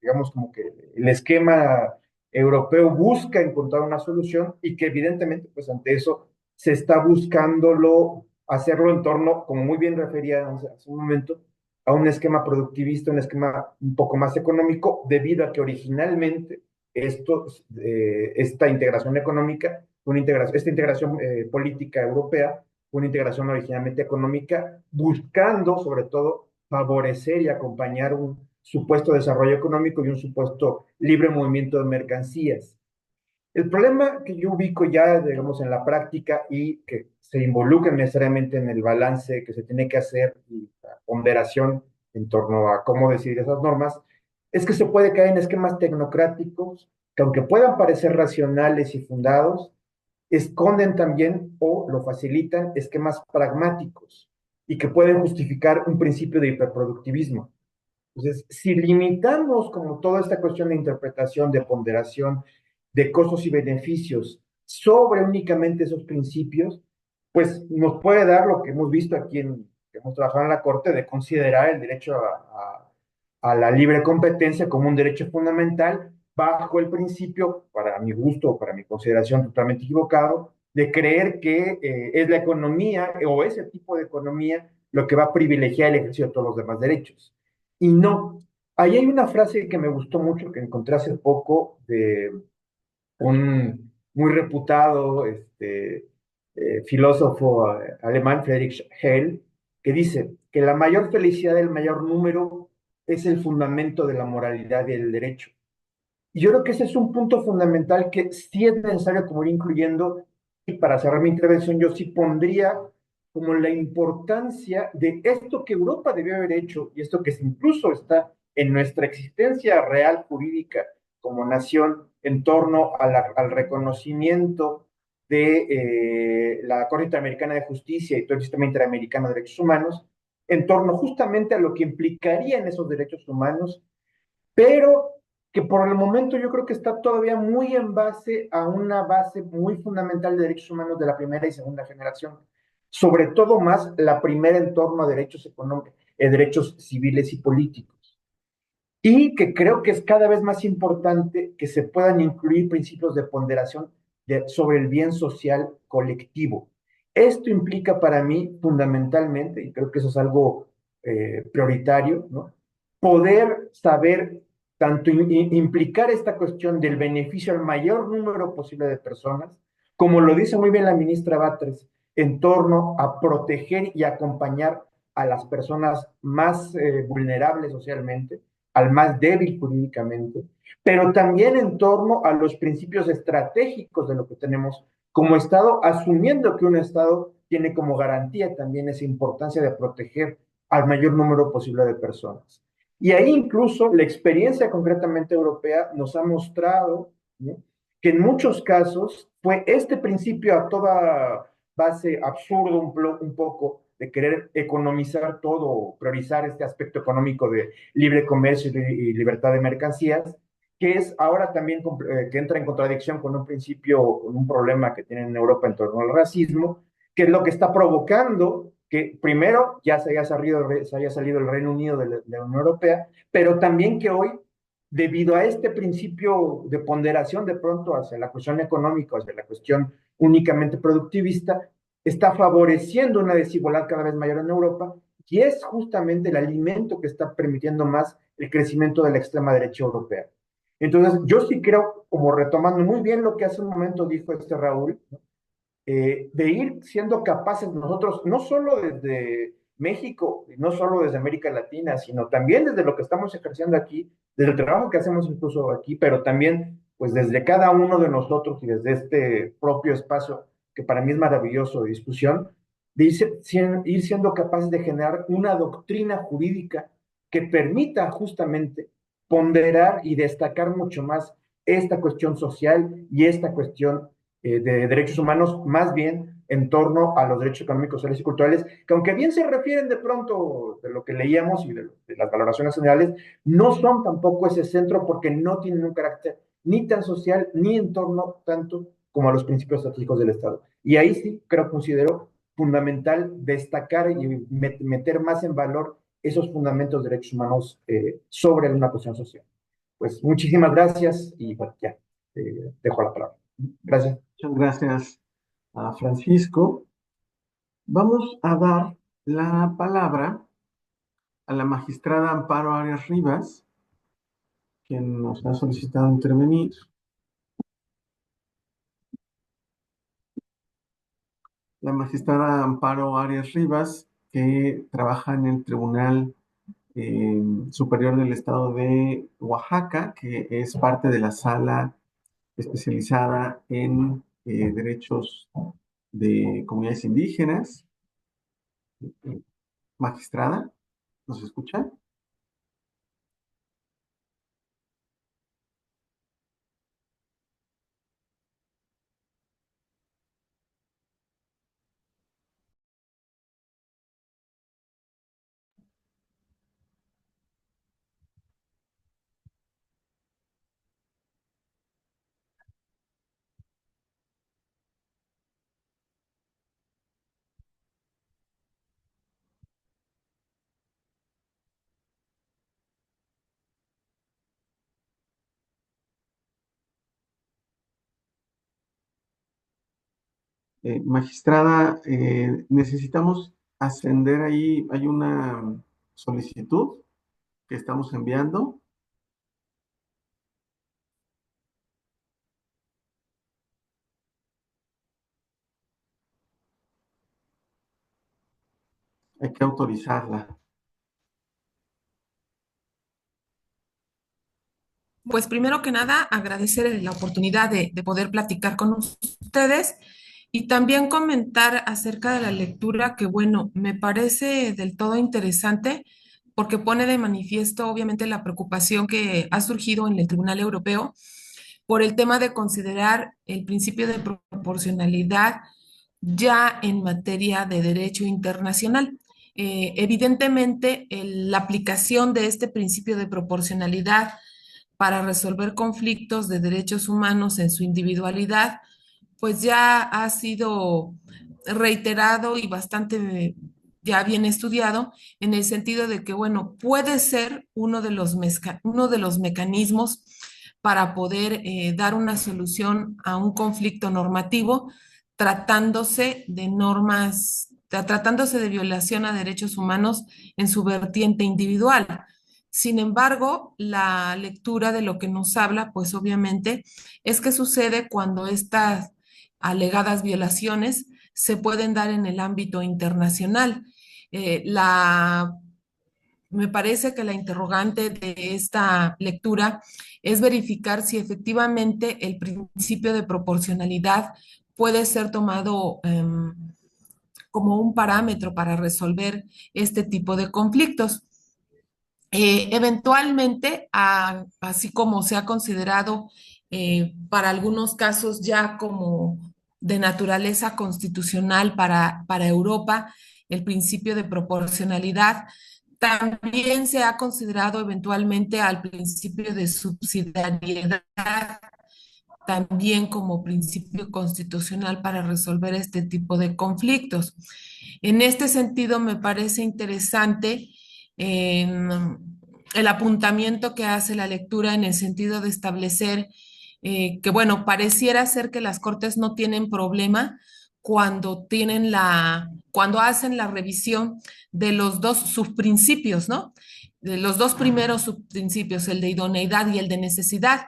digamos, como que el esquema europeo busca encontrar una solución y que evidentemente, pues ante eso, se está buscándolo hacerlo en torno, como muy bien refería hace un momento, a un esquema productivista, un esquema un poco más económico, debido a que originalmente esta integración económica, esta integración política europea, una integración originalmente económica, buscando sobre todo favorecer y acompañar un supuesto desarrollo económico y un supuesto libre movimiento de mercancías. El problema que yo ubico ya, digamos, en la práctica y que se involucra necesariamente en el balance que se tiene que hacer y la ponderación en torno a cómo decidir esas normas, es que se puede caer en esquemas tecnocráticos que, aunque puedan parecer racionales y fundados, esconden también o lo facilitan esquemas pragmáticos y que pueden justificar un principio de hiperproductivismo. Entonces, si limitamos como toda esta cuestión de interpretación, de ponderación, de costos y beneficios sobre únicamente esos principios, pues nos puede dar lo que hemos visto aquí que hemos trabajado en la Corte, de considerar el derecho a la libre competencia como un derecho fundamental bajo el principio, para mi gusto o para mi consideración totalmente equivocado, de creer que es la economía o ese tipo de economía lo que va a privilegiar el ejercicio de todos los demás derechos. Y no, ahí hay una frase que me gustó mucho, que encontré hace poco de un muy reputado filósofo alemán, Friedrich Hegel, que dice que la mayor felicidad del mayor número es el fundamento de la moralidad y del derecho. Y yo creo que ese es un punto fundamental que sí es necesario como ir incluyendo, y para cerrar mi intervención yo sí pondría como la importancia de esto que Europa debió haber hecho y esto que incluso está en nuestra existencia real jurídica como nación en torno al reconocimiento de la Corte Interamericana de Justicia y todo el sistema interamericano de derechos humanos, en torno justamente a lo que implicarían esos derechos humanos, pero que por el momento yo creo que está todavía muy en base a una base muy fundamental de derechos humanos de la primera y segunda generación, sobre todo más la primera en torno a derechos económicos, derechos civiles y políticos. Y que creo que es cada vez más importante que se puedan incluir principios de ponderación sobre el bien social colectivo. Esto implica para mí fundamentalmente, y creo que eso es algo prioritario, ¿no? Poder saber tanto implicar esta cuestión del beneficio al mayor número posible de personas, como lo dice muy bien la ministra Batres, en torno a proteger y acompañar a las personas más vulnerables socialmente, al más débil jurídicamente, pero también en torno a los principios estratégicos de lo que tenemos como Estado, asumiendo que un Estado tiene como garantía también esa importancia de proteger al mayor número posible de personas. Y ahí incluso la experiencia concretamente europea nos ha mostrado, ¿no?, que en muchos casos fue este principio a toda base absurdo un poco de querer economizar todo, priorizar este aspecto económico de libre comercio y libertad de mercancías, que es ahora también que entra en contradicción con un principio, con un problema que tienen en Europa en torno al racismo, que es lo que está provocando que primero ya se haya salido el Reino Unido de la Unión Europea, pero también que hoy, debido a este principio de ponderación de pronto hacia la cuestión económica, hacia la cuestión únicamente productivista, está favoreciendo una desigualdad cada vez mayor en Europa, y es justamente el alimento que está permitiendo más el crecimiento de la extrema derecha europea. Entonces, yo sí creo, como retomando muy bien lo que hace un momento dijo Raúl, ¿no?, de ir siendo capaces nosotros, no solo desde México, no solo desde América Latina, sino también desde lo que estamos ejerciendo aquí, desde el trabajo que hacemos incluso aquí, pero también pues desde cada uno de nosotros y desde este propio espacio que para mí es maravilloso de discusión, de ir siendo capaces de generar una doctrina jurídica que permita justamente ponderar y destacar mucho más esta cuestión social y esta cuestión de derechos humanos, más bien en torno a los derechos económicos, sociales y culturales, que aunque bien se refieren de pronto de lo que leíamos y de las valoraciones generales, no son tampoco ese centro porque no tienen un carácter ni tan social ni en torno tanto como a los principios estratégicos del Estado. Y ahí sí considero fundamental destacar y meter más en valor esos fundamentos de derechos humanos sobre una cuestión social. Pues muchísimas gracias y bueno, ya dejo la palabra. Gracias. Muchas gracias a Francisco. Vamos a dar la palabra a la magistrada Amparo Arias Rivas, quien nos ha solicitado intervenir. La magistrada Amparo Arias Rivas, que trabaja en el Tribunal Superior del Estado de Oaxaca, que es parte de la sala especializada en derechos de comunidades indígenas. Magistrada, ¿nos escucha? Magistrada, necesitamos ascender ahí, hay una solicitud que estamos enviando. Hay que autorizarla. Pues primero que nada, agradecer la oportunidad de poder platicar con ustedes y también comentar acerca de la lectura que, bueno, me parece del todo interesante porque pone de manifiesto, obviamente, la preocupación que ha surgido en el Tribunal Europeo por el tema de considerar el principio de proporcionalidad ya en materia de derecho internacional. Evidentemente, la aplicación de este principio de proporcionalidad para resolver conflictos de derechos humanos en su individualidad, pues ya ha sido reiterado y bastante ya bien estudiado en el sentido de que, bueno, puede ser uno de los mecanismos para poder dar una solución a un conflicto normativo tratándose de tratándose de violación a derechos humanos en su vertiente individual. Sin embargo, la lectura de lo que nos habla, pues obviamente, es que sucede cuando estas alegadas violaciones se pueden dar en el ámbito internacional. Me parece que la interrogante de esta lectura es verificar si efectivamente el principio de proporcionalidad puede ser tomado como un parámetro para resolver este tipo de conflictos. Eventualmente, así como se ha considerado para algunos casos ya como de naturaleza constitucional para Europa, el principio de proporcionalidad, también se ha considerado eventualmente al principio de subsidiariedad también como principio constitucional para resolver este tipo de conflictos. En este sentido, me parece interesante el apuntamiento que hace la lectura en el sentido de establecer que, bueno, pareciera ser que las cortes no tienen problema cuando hacen la revisión de los dos subprincipios, ¿no? De los dos primeros subprincipios, el de idoneidad y el de necesidad,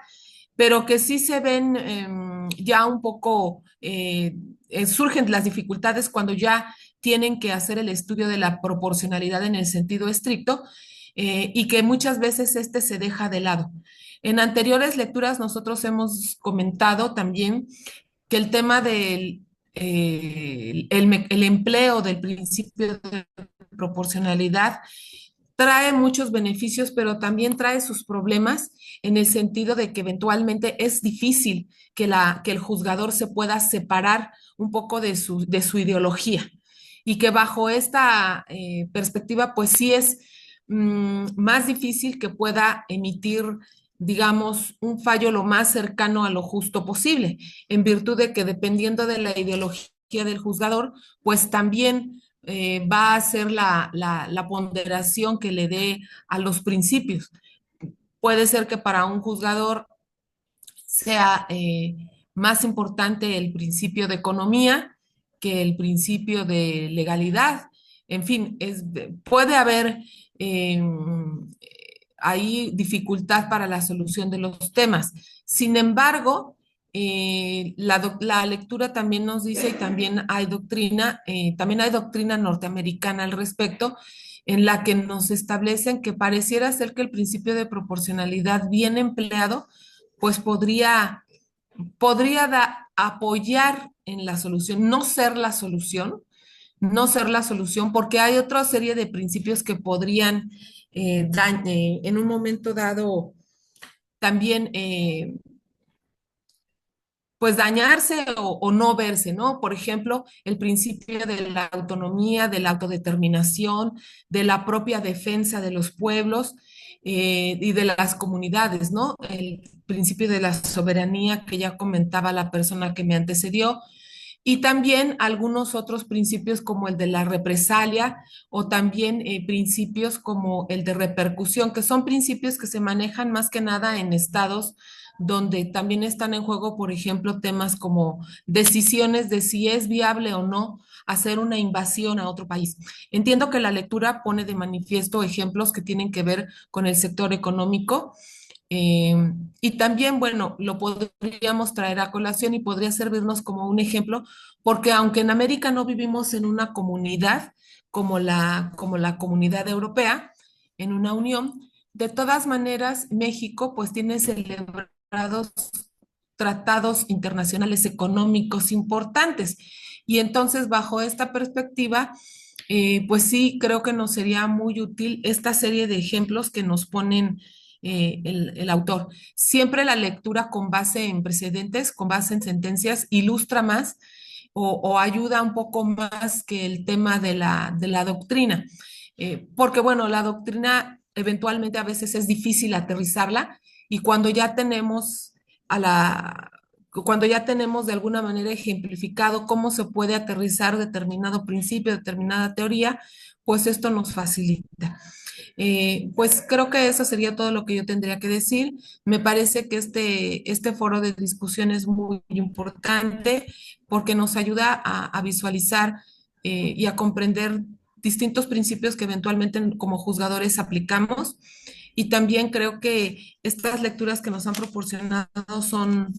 pero que sí se ven ya un poco, surgen las dificultades cuando ya tienen que hacer el estudio de la proporcionalidad en el sentido estricto y que muchas veces este se deja de lado. En anteriores lecturas nosotros hemos comentado también que el tema del el empleo del principio de proporcionalidad trae muchos beneficios, pero también trae sus problemas en el sentido de que eventualmente es difícil que el juzgador se pueda separar un poco de su ideología y que bajo esta perspectiva, pues sí es más difícil que pueda emitir, digamos, un fallo lo más cercano a lo justo posible, en virtud de que dependiendo de la ideología del juzgador, pues también va a ser la ponderación que le dé a los principios. Puede ser que para un juzgador sea más importante el principio de economía que el principio de legalidad. En fin, puede haber eh, ahí dificultad para la solución de los temas. Sin embargo, la lectura también nos dice, y también hay doctrina norteamericana al respecto, en la que nos establecen que pareciera ser que el principio de proporcionalidad bien empleado, pues podría apoyar en la solución, no ser la solución, no ser la solución, porque hay otra serie de principios que podrían en un momento dado también pues dañarse o no verse, ¿no? Por ejemplo, el principio de la autonomía, de la autodeterminación, de la propia defensa de los pueblos y de las comunidades, ¿no? El principio de la soberanía que ya comentaba la persona que me antecedió, y también algunos otros principios como el de la represalia o también principios como el de repercusión, que son principios que se manejan más que nada en estados donde también están en juego, por ejemplo, temas como decisiones de si es viable o no hacer una invasión a otro país. Entiendo que la lectura pone de manifiesto ejemplos que tienen que ver con el sector económico, eh, y también, bueno, lo podríamos traer a colación y podría servirnos como un ejemplo, porque aunque en América no vivimos en una comunidad como la comunidad europea, en una unión, de todas maneras, México pues tiene celebrados tratados internacionales económicos importantes. Y entonces, bajo esta perspectiva, pues sí, creo que nos sería muy útil esta serie de ejemplos que nos ponen el autor. Siempre la lectura con base en precedentes, con base en sentencias, ilustra más o ayuda un poco más que el tema de la doctrina. Porque bueno, la doctrina eventualmente a veces es difícil aterrizarla y cuando ya tenemos de alguna manera ejemplificado cómo se puede aterrizar determinado principio, determinada teoría, pues esto nos facilita. Pues creo que eso sería todo lo que yo tendría que decir. Me parece que este foro de discusión es muy importante porque nos ayuda a visualizar y a comprender distintos principios que eventualmente como juzgadores aplicamos. Y también creo que estas lecturas que nos han proporcionado son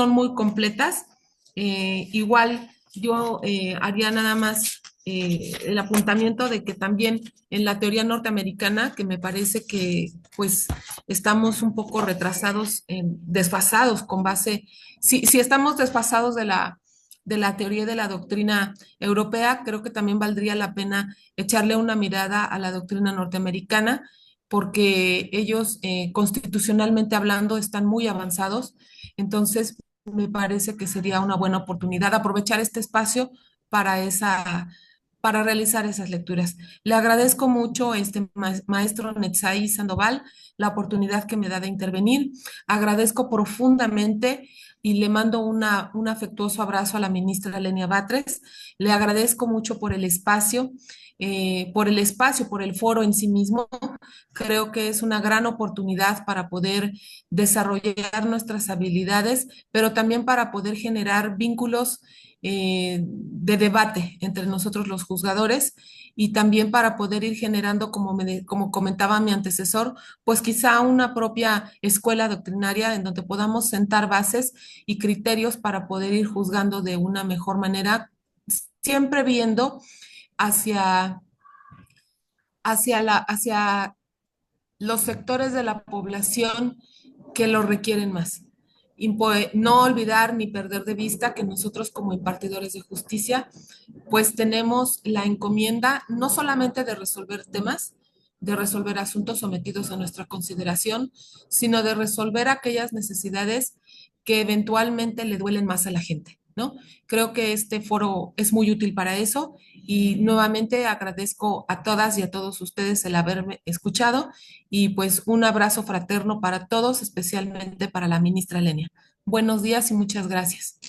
muy completas. Igual yo haría nada más el apuntamiento de que también en la teoría norteamericana, que me parece que pues estamos un poco retrasados, desfasados con base, si estamos desfasados de la teoría de la doctrina europea, creo que también valdría la pena echarle una mirada a la doctrina norteamericana, porque ellos constitucionalmente hablando están muy avanzados. Entonces, me parece que sería una buena oportunidad aprovechar este espacio para para realizar esas lecturas. Le agradezco mucho, maestro Netzai Sandoval, la oportunidad que me da de intervenir. Agradezco profundamente y le mando un afectuoso abrazo a la ministra Lenia Batres. Le agradezco mucho por el foro en sí mismo. Creo que es una gran oportunidad para poder desarrollar nuestras habilidades, pero también para poder generar vínculos de debate entre nosotros los juzgadores y también para poder ir generando, como comentaba mi antecesor, pues quizá una propia escuela doctrinaria en donde podamos sentar bases y criterios para poder ir juzgando de una mejor manera, siempre viendo hacia, hacia los sectores de la población que lo requieren más. No olvidar ni perder de vista que nosotros como impartidores de justicia, pues tenemos la encomienda no solamente de resolver temas, de resolver asuntos sometidos a nuestra consideración, sino de resolver aquellas necesidades que eventualmente le duelen más a la gente, ¿no? Creo que este foro es muy útil para eso y nuevamente agradezco a todas y a todos ustedes el haberme escuchado y pues un abrazo fraterno para todos, especialmente para la ministra Lenia. Buenos días y muchas gracias.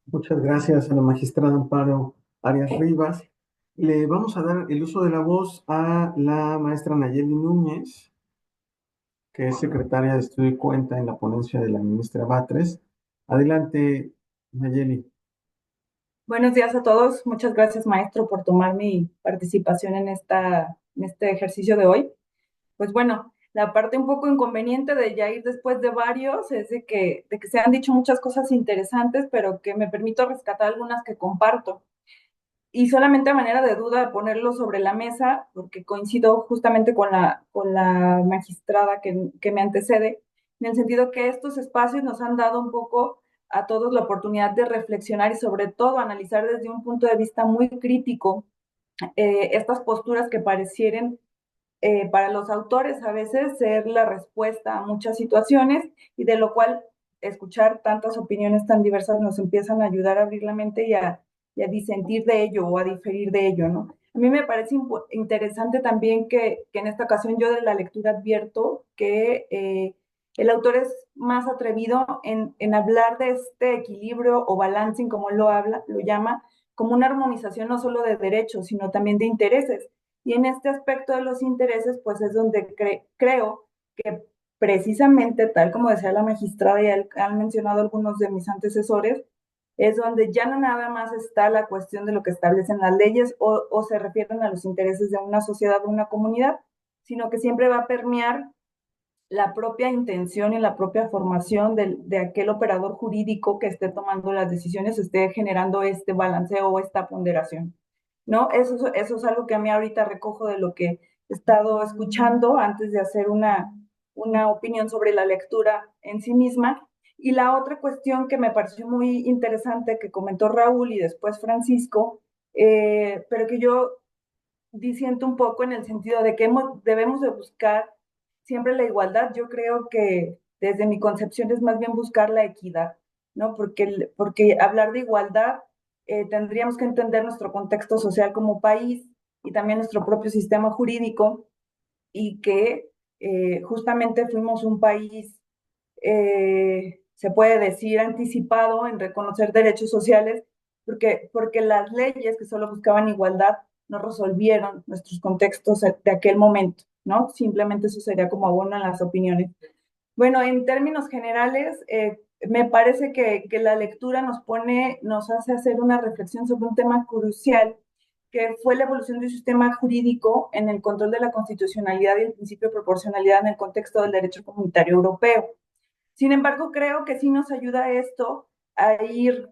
Muchas gracias a la magistrada Amparo Arias Rivas. Le vamos a dar el uso de la voz a la maestra Nayeli Núñez, que es secretaria de Estudio y Cuenta en la ponencia de la ministra Batres. Adelante, Nayeli. Buenos días a todos. Muchas gracias, maestro, por tomar mi participación en este ejercicio de hoy. Pues bueno, la parte un poco inconveniente de ya ir después de varios es de que se han dicho muchas cosas interesantes, pero que me permito rescatar algunas que comparto. y solamente a manera de duda ponerlo sobre la mesa, porque coincido justamente con la magistrada que me antecede, en el sentido que estos espacios nos han dado un poco a todos la oportunidad de reflexionar y sobre todo analizar desde un punto de vista muy crítico estas posturas que parecieren para los autores a veces ser la respuesta a muchas situaciones y de lo cual escuchar tantas opiniones tan diversas nos empiezan a ayudar a abrir la mente y a disentir de ello o a diferir de ello, ¿no? A mí me parece interesante también que en esta ocasión yo de la lectura advierto que el autor es más atrevido en hablar de este equilibrio o balancing, como él lo llama, como una armonización no solo de derechos, sino también de intereses. Y en este aspecto de los intereses, pues es donde creo que precisamente, tal como decía la magistrada y han mencionado algunos de mis antecesores, es donde ya no nada más está la cuestión de lo que establecen las leyes o se refieren a los intereses de una sociedad o una comunidad, sino que siempre va a permear la propia intención y la propia formación de aquel operador jurídico que esté tomando las decisiones, esté generando este balanceo o esta ponderación, ¿no? Eso es algo que a mí ahorita recojo de lo que he estado escuchando antes de hacer una opinión sobre la lectura en sí misma. Y la otra cuestión que me pareció muy interesante que comentó Raúl y después Francisco, pero que yo disiento un poco en el sentido de que debemos de buscar siempre la igualdad. Yo creo que desde mi concepción es más bien buscar la equidad, ¿no? Porque hablar de igualdad tendríamos que entender nuestro contexto social como país y también nuestro propio sistema jurídico y que justamente fuimos un país, se puede decir, anticipado en reconocer derechos sociales, porque las leyes que solo buscaban igualdad no resolvieron nuestros contextos de aquel momento, ¿no? Simplemente eso sería como abono en las opiniones. Bueno, en términos generales, me parece que la lectura nos hace hacer una reflexión sobre un tema crucial, que fue la evolución del sistema jurídico en el control de la constitucionalidad y el principio de proporcionalidad en el contexto del derecho comunitario europeo. Sin embargo, creo que sí nos ayuda esto a ir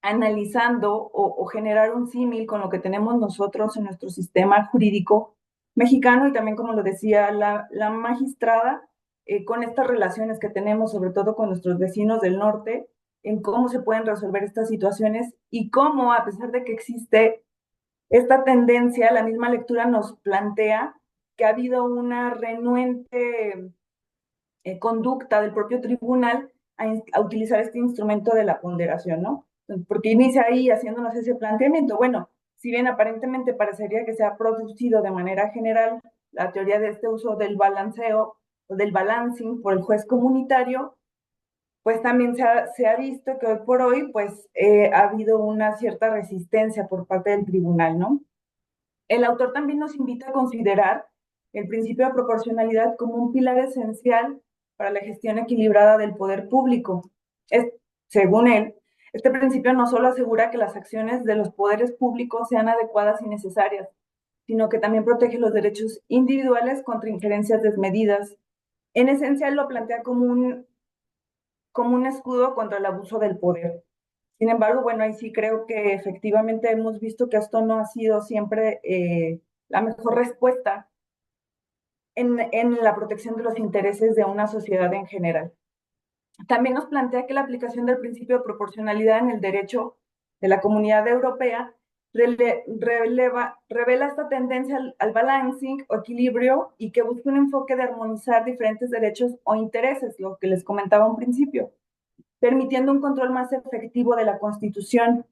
analizando o generar un símil con lo que tenemos nosotros en nuestro sistema jurídico mexicano y también, como lo decía la magistrada, con estas relaciones que tenemos, sobre todo con nuestros vecinos del norte, en cómo se pueden resolver estas situaciones y cómo, a pesar de que existe esta tendencia, la misma lectura nos plantea que ha habido una renuente conducta del propio tribunal a utilizar este instrumento de la ponderación, ¿no? Porque inicia ahí haciéndonos ese planteamiento. Bueno, si bien aparentemente parecería que se ha producido de manera general la teoría de este uso del balanceo o del balancing por el juez comunitario, pues también se ha visto que hoy por hoy pues ha habido una cierta resistencia por parte del tribunal, ¿no? El autor también nos invita a considerar el principio de proporcionalidad como un pilar esencial para la gestión equilibrada del poder público. Según él, este principio no solo asegura que las acciones de los poderes públicos sean adecuadas y necesarias, sino que también protege los derechos individuales contra injerencias desmedidas. En esencia, él lo plantea como un escudo contra el abuso del poder. Sin embargo, bueno, ahí sí creo que efectivamente hemos visto que esto no ha sido siempre la mejor respuesta en la protección de los intereses de una sociedad en general. También nos plantea que la aplicación del principio de proporcionalidad en el derecho de la Comunidad Europea revela esta tendencia al balancing o equilibrio y que busca un enfoque de armonizar diferentes derechos o intereses, lo que les comentaba un principio, permitiendo un control más efectivo de la Constitución.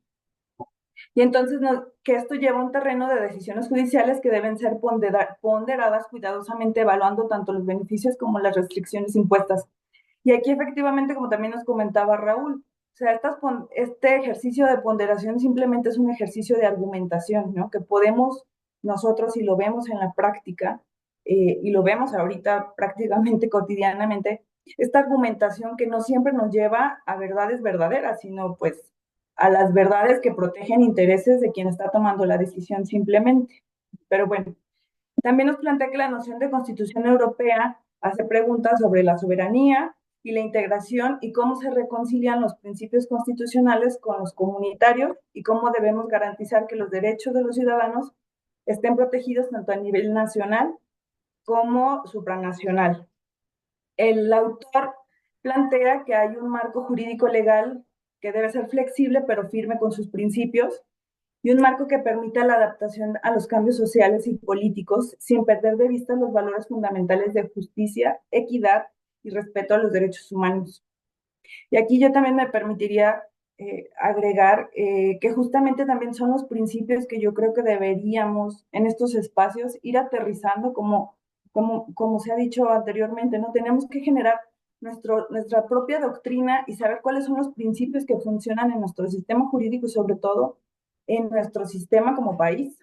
Y entonces que esto lleva a un terreno de decisiones judiciales que deben ser ponderadas cuidadosamente, evaluando tanto los beneficios como las restricciones impuestas. Y aquí efectivamente, como también nos comentaba Raúl, o sea, este ejercicio de ponderación simplemente es un ejercicio de argumentación, ¿no? Que podemos nosotros, si lo vemos en la práctica, y lo vemos ahorita prácticamente cotidianamente, esta argumentación que no siempre nos lleva a verdades verdaderas, sino pues a las verdades que protegen intereses de quien está tomando la decisión simplemente. Pero bueno, también nos plantea que la noción de Constitución Europea hace preguntas sobre la soberanía y la integración y cómo se reconcilian los principios constitucionales con los comunitarios y cómo debemos garantizar que los derechos de los ciudadanos estén protegidos tanto a nivel nacional como supranacional. El autor plantea que hay un marco jurídico legal que debe ser flexible pero firme con sus principios y un marco que permita la adaptación a los cambios sociales y políticos sin perder de vista los valores fundamentales de justicia, equidad y respeto a los derechos humanos. Y aquí yo también me permitiría agregar que justamente también son los principios que yo creo que deberíamos en estos espacios ir aterrizando como se ha dicho anteriormente, ¿no? Tenemos que generar nuestra propia doctrina y saber cuáles son los principios que funcionan en nuestro sistema jurídico y sobre todo en nuestro sistema como país.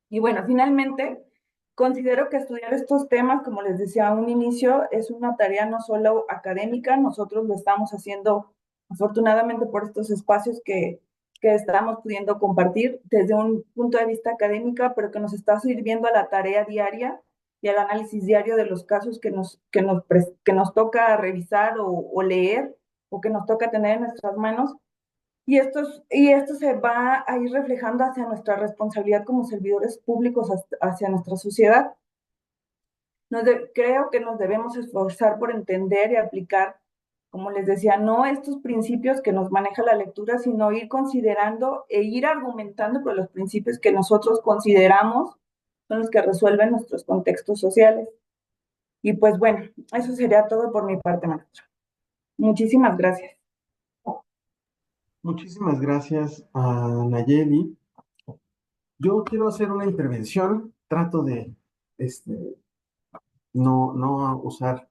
Y bueno, finalmente, considero que estudiar estos temas, como les decía a un inicio, es una tarea no solo académica, nosotros lo estamos haciendo afortunadamente por estos espacios que estamos pudiendo compartir desde un punto de vista académico, pero que nos está sirviendo a la tarea diaria y al análisis diario de los casos que nos toca revisar o leer o que nos toca tener en nuestras manos. Y esto se va a ir reflejando hacia nuestra responsabilidad como servidores públicos, hacia nuestra sociedad. Creo que nos debemos esforzar por entender y aplicar, como les decía, no estos principios que nos maneja la lectura, sino ir considerando e ir argumentando por los principios que nosotros consideramos son los que resuelven nuestros contextos sociales. Y pues bueno, eso sería todo por mi parte, maestra. Muchísimas gracias. Muchísimas gracias a Nayeli. Yo quiero hacer una intervención, trato de no usar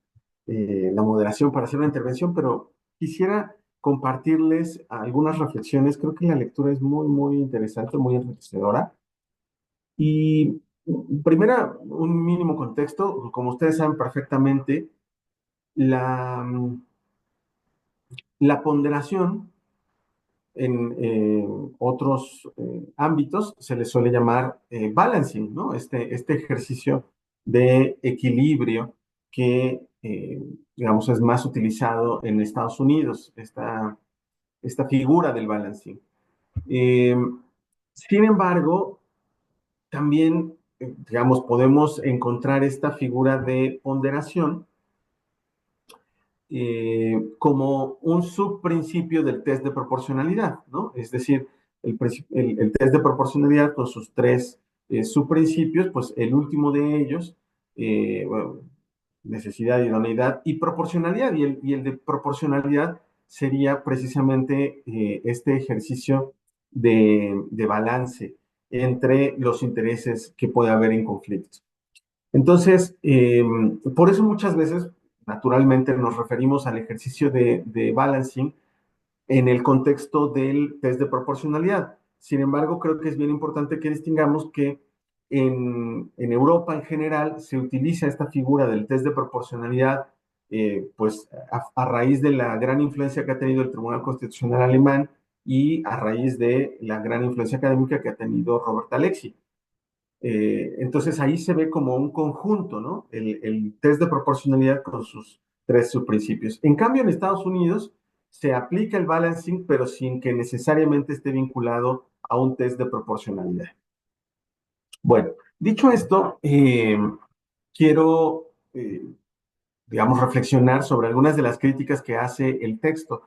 la moderación para hacer una intervención, pero quisiera compartirles algunas reflexiones. Creo que la lectura es muy, muy interesante, muy enriquecedora. Y primera, un mínimo contexto. Como ustedes saben perfectamente, la ponderación en otros ámbitos se le suele llamar balancing, ¿no? Este ejercicio de equilibrio que, digamos, es más utilizado en Estados Unidos, esta figura del balancing. Sin embargo, también, digamos, podemos encontrar esta figura de ponderación como un subprincipio del test de proporcionalidad, ¿no? Es decir, el test de proporcionalidad con sus tres subprincipios, pues el último de ellos, bueno, necesidad, idoneidad y proporcionalidad, y el de proporcionalidad sería precisamente este ejercicio de balance entre los intereses que puede haber en conflictos. Entonces, por eso muchas veces, naturalmente, nos referimos al ejercicio de balancing en el contexto del test de proporcionalidad. Sin embargo, creo que es bien importante que distingamos que en Europa en general se utiliza esta figura del test de proporcionalidad pues a raíz de la gran influencia que ha tenido el Tribunal Constitucional alemán y a raíz de la gran influencia académica que ha tenido Robert Alexy. Entonces ahí se ve como un conjunto, ¿no? El test de proporcionalidad con sus tres subprincipios. En cambio, en Estados Unidos se aplica el balancing, pero sin que necesariamente esté vinculado a un test de proporcionalidad. Bueno, dicho esto, quiero, digamos, reflexionar sobre algunas de las críticas que hace el texto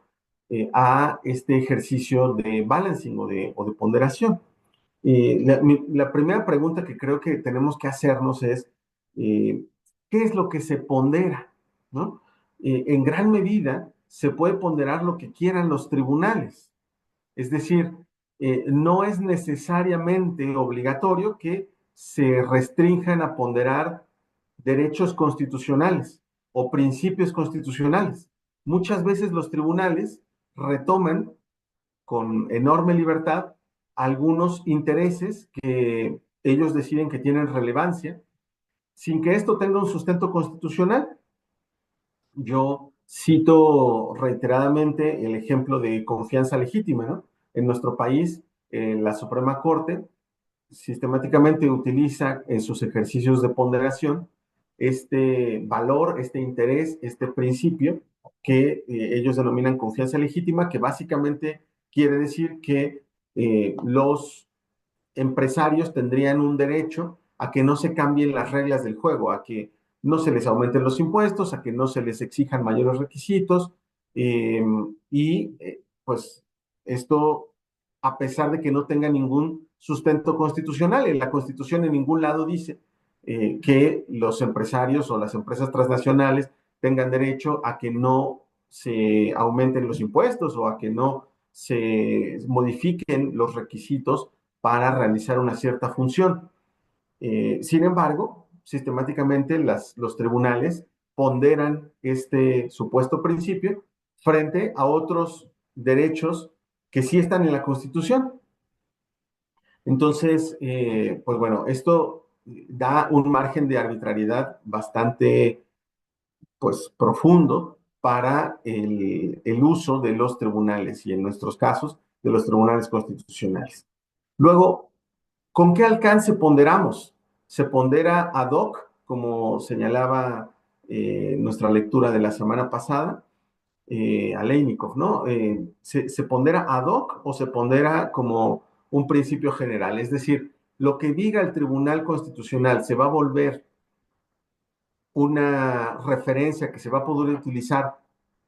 a este ejercicio de balancing o de ponderación. La primera pregunta que creo que tenemos que hacernos es, ¿qué es lo que se pondera? ¿No? En gran medida se puede ponderar lo que quieran los tribunales. Es decir, no es necesariamente obligatorio que se restrinjan a ponderar derechos constitucionales o principios constitucionales. Muchas veces los tribunales retoman con enorme libertad algunos intereses que ellos deciden que tienen relevancia, sin que esto tenga un sustento constitucional. Yo cito reiteradamente el ejemplo de confianza legítima, ¿no? En nuestro país, la Suprema Corte sistemáticamente utiliza en sus ejercicios de ponderación este valor, este interés, este principio que ellos denominan confianza legítima, que básicamente quiere decir que los empresarios tendrían un derecho a que no se cambien las reglas del juego, a que no se les aumenten los impuestos, a que no se les exijan mayores requisitos, pues esto a pesar de que no tenga ningún sustento constitucional. En la Constitución en ningún lado dice que los empresarios o las empresas transnacionales tengan derecho a que no se aumenten los impuestos o a que no se modifiquen los requisitos para realizar una cierta función. Sin embargo, sistemáticamente los tribunales ponderan este supuesto principio frente a otros derechos que sí están en la Constitución. Entonces, pues bueno, esto da un margen de arbitrariedad bastante, pues, profundo para el uso de los tribunales y en nuestros casos de los tribunales constitucionales. Luego, ¿con qué alcance ponderamos? Se pondera ad hoc, como señalaba nuestra lectura de la semana pasada, Aleinikov, ¿no? ¿Se pondera ad hoc o se pondera como un principio general? Es decir, lo que diga el Tribunal Constitucional se va a volver una referencia que se va a poder utilizar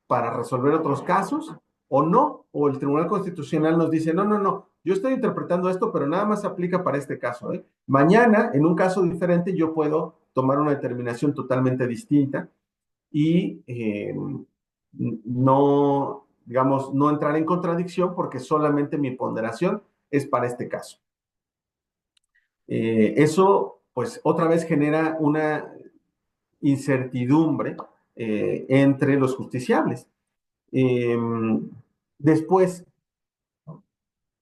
para resolver otros casos o no, o el Tribunal Constitucional nos dice, no, yo estoy interpretando esto, pero nada más aplica para este caso. Mañana, en un caso diferente, yo puedo tomar una determinación totalmente distinta y no, digamos, no entrar en contradicción porque solamente mi ponderación es para este caso. Eso, pues, otra vez genera una incertidumbre entre los justiciables. Después,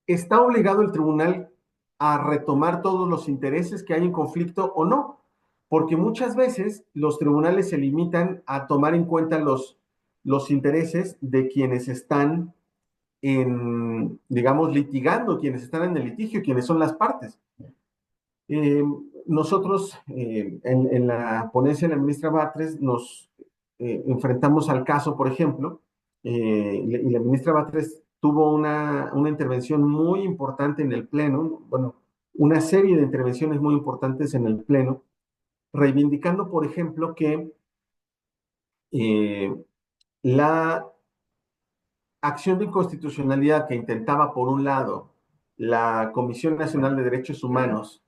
¿está obligado el tribunal a retomar todos los intereses que hay en conflicto o no? Porque muchas veces los tribunales se limitan a tomar en cuenta los intereses de quienes están digamos, litigando, quienes están en el litigio, quienes son las partes. Nosotros en la ponencia de la ministra Batres nos enfrentamos al caso, por ejemplo, y la ministra Batres tuvo una intervención muy importante en el Pleno, bueno, una serie de intervenciones muy importantes en el Pleno, reivindicando, por ejemplo, que la acción de inconstitucionalidad que intentaba, por un lado, la Comisión Nacional de Derechos Humanos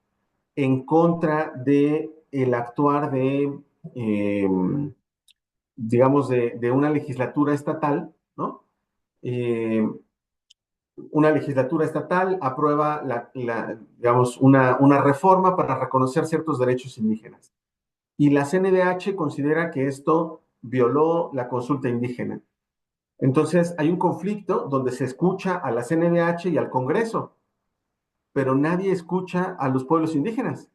en contra de el actuar de, digamos, de una legislatura estatal, ¿no? Una legislatura estatal aprueba, digamos, una reforma para reconocer ciertos derechos indígenas. Y la CNDH considera que esto violó la consulta indígena. Entonces, hay un conflicto donde se escucha a la CNDH y al Congreso, pero nadie escucha a los pueblos indígenas.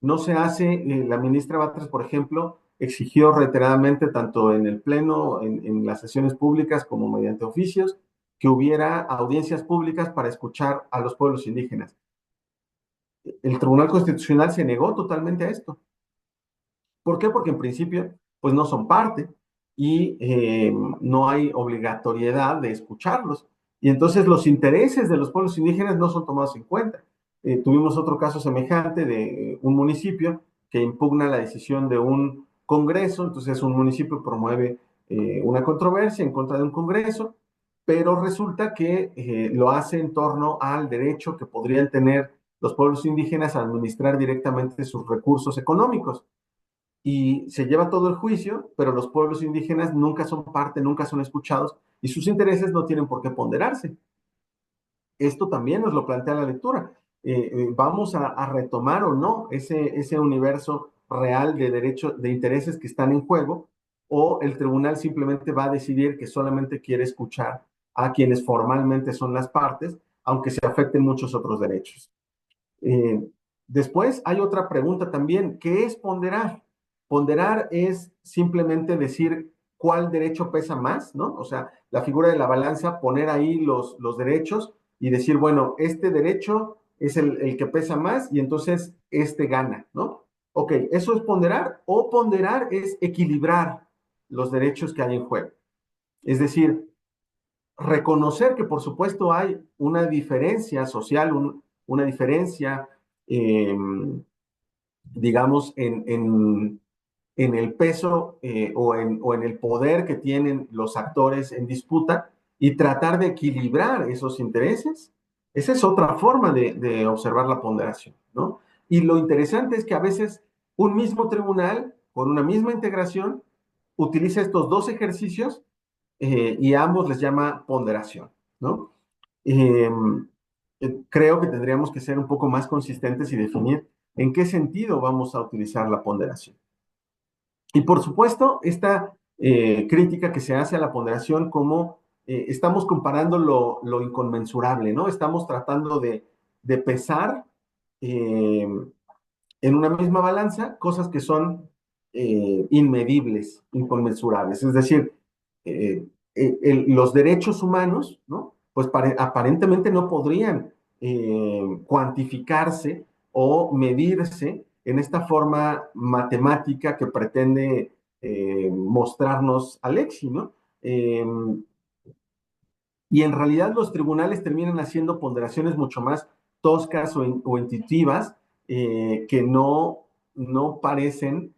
No se hace, la ministra Batres, por ejemplo, exigió reiteradamente, tanto en el Pleno, en las sesiones públicas, como mediante oficios, que hubiera audiencias públicas para escuchar a los pueblos indígenas. El Tribunal Constitucional se negó totalmente a esto. ¿Por qué? Porque en principio, pues no son parte y no hay obligatoriedad de escucharlos. Y entonces los intereses de los pueblos indígenas no son tomados en cuenta. Tuvimos otro caso semejante de un municipio que impugna la decisión de un congreso, entonces un municipio promueve una controversia en contra de un congreso, pero resulta que lo hace en torno al derecho que podrían tener los pueblos indígenas a administrar directamente sus recursos económicos. Y se lleva todo el juicio, pero los pueblos indígenas nunca son parte, nunca son escuchados y sus intereses no tienen por qué ponderarse. Esto también nos lo plantea la lectura. ¿Vamos a retomar o no ese universo real de derechos, de intereses que están en juego? ¿O el tribunal simplemente va a decidir que solamente quiere escuchar a quienes formalmente son las partes, aunque se afecten muchos otros derechos? Después hay otra pregunta también, ¿qué es ponderar? Ponderar es simplemente decir cuál derecho pesa más, ¿no? O sea, la figura de la balanza, poner ahí los derechos y decir, bueno, este derecho es el que pesa más y entonces este gana, ¿no? Ok, eso es ponderar, o ponderar es equilibrar los derechos que hay en juego. Es decir, reconocer que por supuesto hay una diferencia social, una diferencia, digamos, en el peso o en el poder que tienen los actores en disputa y tratar de equilibrar esos intereses. Esa es otra forma de observar la ponderación, ¿no? Y lo interesante es que a veces un mismo tribunal, con una misma integración, utiliza estos dos ejercicios y a ambos les llama ponderación, ¿no? Eh, Creo que tendríamos que ser un poco más consistentes y definir en qué sentido vamos a utilizar la ponderación. Y por supuesto, esta crítica que se hace a la ponderación como estamos comparando lo inconmensurable, ¿no? Estamos tratando de pesar eh, en una misma balanza cosas que son inmedibles, inconmensurables. Es decir, los derechos humanos, ¿no? Pues aparentemente no podrían cuantificarse o medirse en esta forma matemática que pretende mostrarnos Alexi, ¿no? Y en realidad los tribunales terminan haciendo ponderaciones mucho más toscas o intuitivas que no parecen,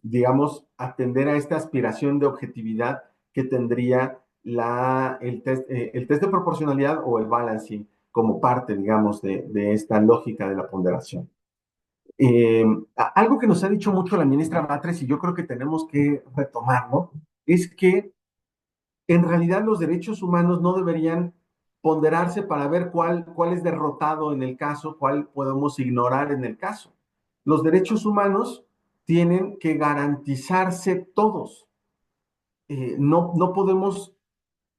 digamos, atender a esta aspiración de objetividad que tendría el test de proporcionalidad o el balancing como parte, digamos, de esta lógica de la ponderación. Algo que nos ha dicho mucho la ministra Batres y yo creo que tenemos que retomarlo es que en realidad los derechos humanos no deberían ponderarse para ver cuál es derrotado en el caso, cuál podemos ignorar en el caso. Los derechos humanos tienen que garantizarse todos. No podemos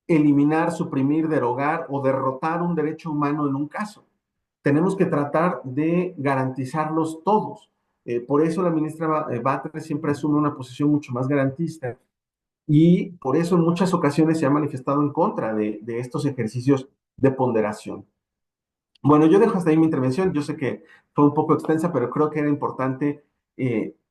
eliminar, suprimir, derogar o derrotar un derecho humano en un caso. Tenemos que tratar de garantizarlos todos. Por eso la ministra Batres siempre asume una posición mucho más garantista y por eso en muchas ocasiones se ha manifestado en contra de estos ejercicios de ponderación. Bueno, yo dejo hasta ahí mi intervención. Yo sé que fue un poco extensa, pero creo que era importante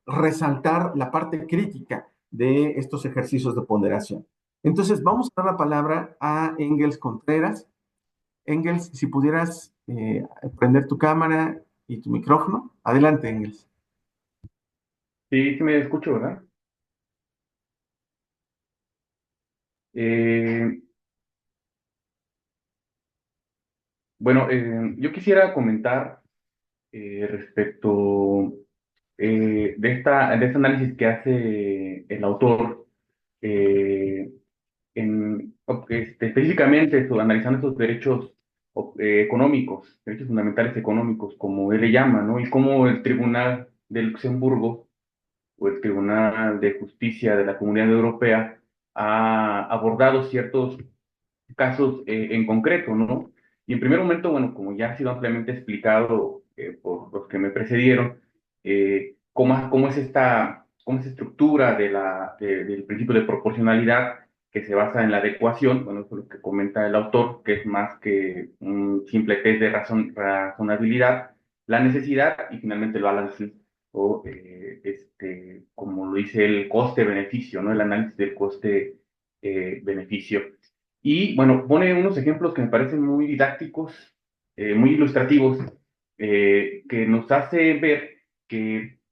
resaltar la parte crítica de estos ejercicios de ponderación. Entonces, vamos a dar la palabra a Engels Contreras. Engels, si pudieras prender tu cámara y tu micrófono. Adelante, Engels. Sí, sí me escucho, ¿verdad? Eh, bueno, yo quisiera comentar respecto de este análisis que hace el autor, eh, específicamente analizando estos derechos económicos, derechos fundamentales económicos, como él le llama, ¿no? Y cómo el Tribunal de Luxemburgo o el Tribunal de Justicia de la Comunidad Europea ha abordado ciertos casos en concreto, ¿no? Y en primer momento, bueno, como ya ha sido ampliamente explicado por los que me precedieron, cómo es estructura del principio de proporcionalidad que se basa en la adecuación, bueno, eso es lo que comenta el autor, que es más que un simple test de razonabilidad, la necesidad y finalmente el balance, o como lo dice el coste-beneficio, ¿no? El análisis del coste-beneficio. Y bueno, pone unos ejemplos que me parecen muy didácticos, muy ilustrativos, que nos hace ver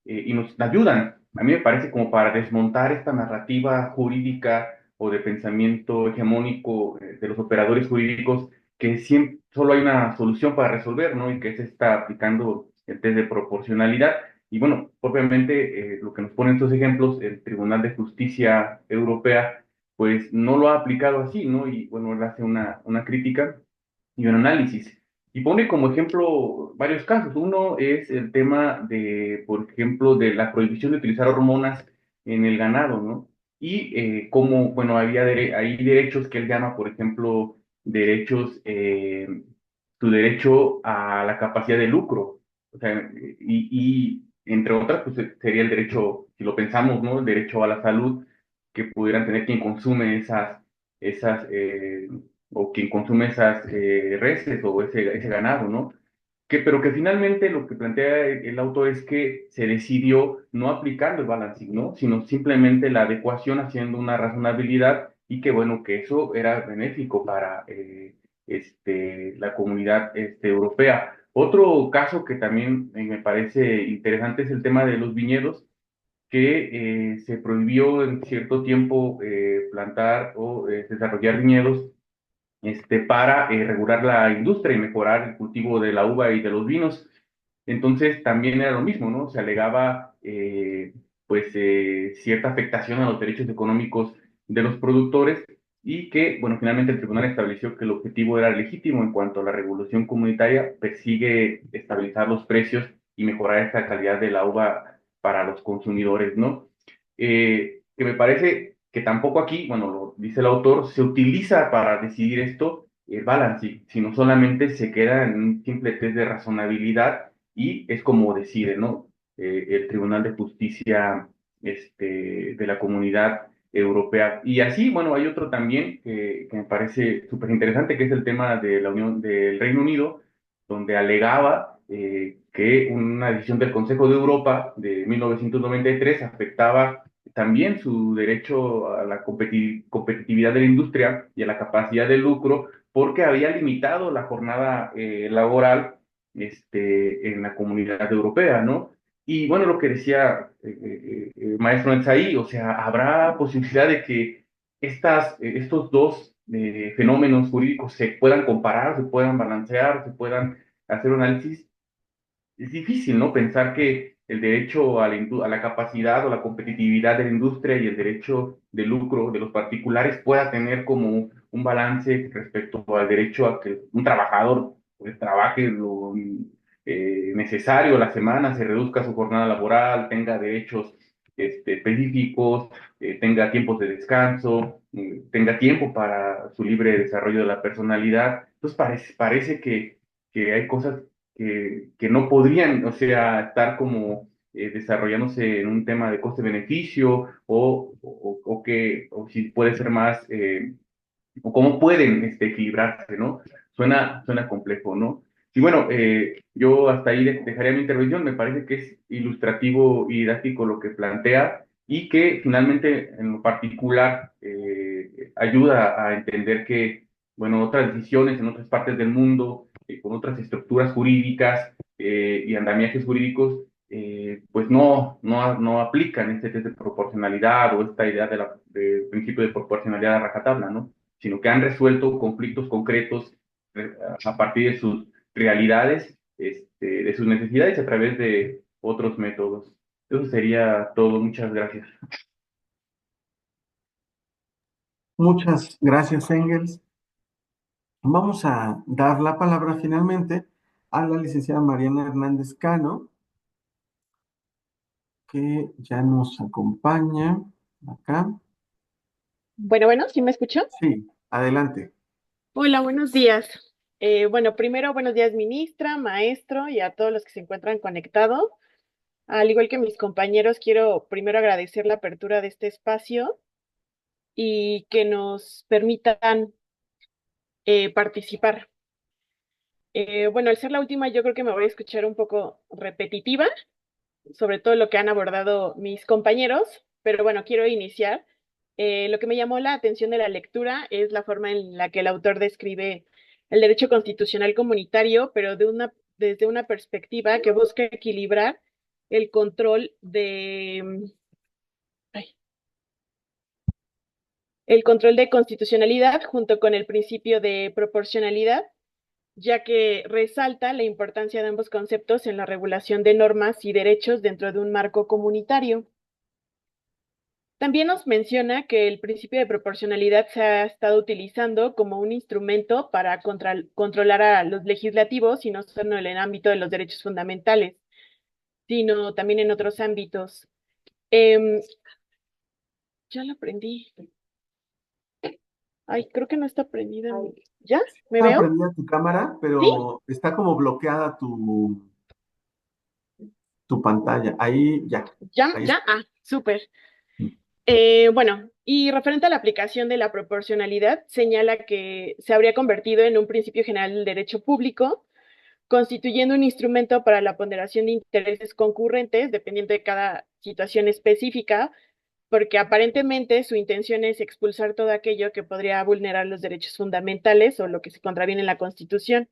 y nos ayudan, a mí me parece, como para desmontar esta narrativa jurídica o de pensamiento hegemónico de los operadores jurídicos, que siempre, solo hay una solución para resolver, ¿no? Y que se está aplicando el test de proporcionalidad. Y bueno, obviamente lo que nos ponen estos ejemplos, el Tribunal de Justicia Europea pues no lo ha aplicado así, ¿no? Y bueno, él hace una crítica y un análisis. Y pone como ejemplo varios casos. Uno es el tema de, por ejemplo, de la prohibición de utilizar hormonas en el ganado, ¿no? Y cómo, bueno, hay derechos que él llama, por ejemplo, derechos, su derecho a la capacidad de lucro. O sea, y entre otras, pues sería el derecho, si lo pensamos, ¿no? El derecho a la salud que pudieran tener quien consume o quien consume esas reses o ese ganado, ¿no? Pero que finalmente lo que plantea el autor es que se decidió no aplicando el balancing, ¿no? Sino simplemente la adecuación haciendo una razonabilidad y que bueno, que eso era benéfico para la comunidad europea. Otro caso que también me parece interesante es el tema de los viñedos, que se prohibió en cierto tiempo plantar o desarrollar viñedos para regular la industria y mejorar el cultivo de la uva y de los vinos. Entonces también era lo mismo, ¿no? Se alegaba cierta afectación a los derechos económicos de los productores y que, bueno, finalmente el tribunal estableció que el objetivo era legítimo en cuanto a la regulación comunitaria, persigue estabilizar los precios y mejorar esta calidad de la uva para los consumidores, ¿no? Que me parece que tampoco aquí, bueno, lo dice el autor, se utiliza para decidir esto el balance, sino solamente se queda en un simple test de razonabilidad y es como decide, ¿no? El Tribunal de Justicia de la Comunidad Europea. Y así, bueno, hay otro también que me parece súper interesante, que es el tema de la Unión del Reino Unido, donde alegaba que una decisión del Consejo de Europa de 1993 afectaba también su derecho a la competitividad de la industria y a la capacidad de lucro, porque había limitado la jornada laboral en la comunidad europea, ¿no? Y bueno, lo que decía maestro Enzaí, o sea, habrá posibilidad de que estos dos fenómenos jurídicos se puedan comparar, se puedan balancear, se puedan hacer un análisis. Es difícil, ¿no? Pensar que el derecho a la capacidad o la competitividad de la industria y el derecho de lucro de los particulares pueda tener como un balance respecto al derecho a que un trabajador pues, trabaje lo necesario a la semana, se reduzca su jornada laboral, tenga derechos específicos, tenga tiempos de descanso, tenga tiempo para su libre desarrollo de la personalidad. Entonces parece que hay cosas que no podrían, o sea, estar como desarrollándose en un tema de coste-beneficio o si puede ser más, o cómo pueden equilibrarse, ¿no? Suena complejo, ¿no? Y bueno, yo hasta ahí dejaría mi intervención, me parece que es ilustrativo y didáctico lo que plantea y que finalmente en lo particular ayuda a entender que, bueno, otras decisiones en otras partes del mundo, con otras estructuras jurídicas y andamiajes jurídicos, pues no aplican este test de proporcionalidad o esta idea del principio de proporcionalidad a rajatabla, ¿no? Sino que han resuelto conflictos concretos a partir de sus realidades, de sus necesidades a través de otros métodos. Eso sería todo. Muchas gracias. Muchas gracias, Engels. Vamos a dar la palabra finalmente a la licenciada Mariana Hernández Cano, que ya nos acompaña acá. Bueno, ¿sí me escuchó? Sí, adelante. Hola, buenos días. Bueno, primero, buenos días, ministra, maestro y a todos los que se encuentran conectados. Al igual que mis compañeros, quiero primero agradecer la apertura de este espacio y que nos permitan participar. Bueno, al ser la última, yo creo que me voy a escuchar un poco repetitiva, sobre todo lo que han abordado mis compañeros, pero bueno, quiero iniciar. Lo que me llamó la atención de la lectura es la forma en la que el autor describe el derecho constitucional comunitario, pero desde una perspectiva que busca equilibrar el control ay, el control de constitucionalidad junto con el principio de proporcionalidad, ya que resalta la importancia de ambos conceptos en la regulación de normas y derechos dentro de un marco comunitario. También nos menciona que el principio de proporcionalidad se ha estado utilizando como un instrumento para controlar a los legislativos, y no solo en el ámbito de los derechos fundamentales, sino también en otros ámbitos. Ya lo aprendí. Ay, creo que no está prendida. ¿Ya? ¿Me Está veo? prendida tu cámara, ¿Sí? pero está como bloqueada tu pantalla. Ahí ya. ¿Ya? Ahí ¿Ya? Ah, súper. Bueno, y referente a la aplicación de la proporcionalidad, señala que se habría convertido en un principio general del derecho público, constituyendo un instrumento para la ponderación de intereses concurrentes, dependiendo de cada situación específica, porque aparentemente su intención es expulsar todo aquello que podría vulnerar los derechos fundamentales o lo que se contraviene en la Constitución.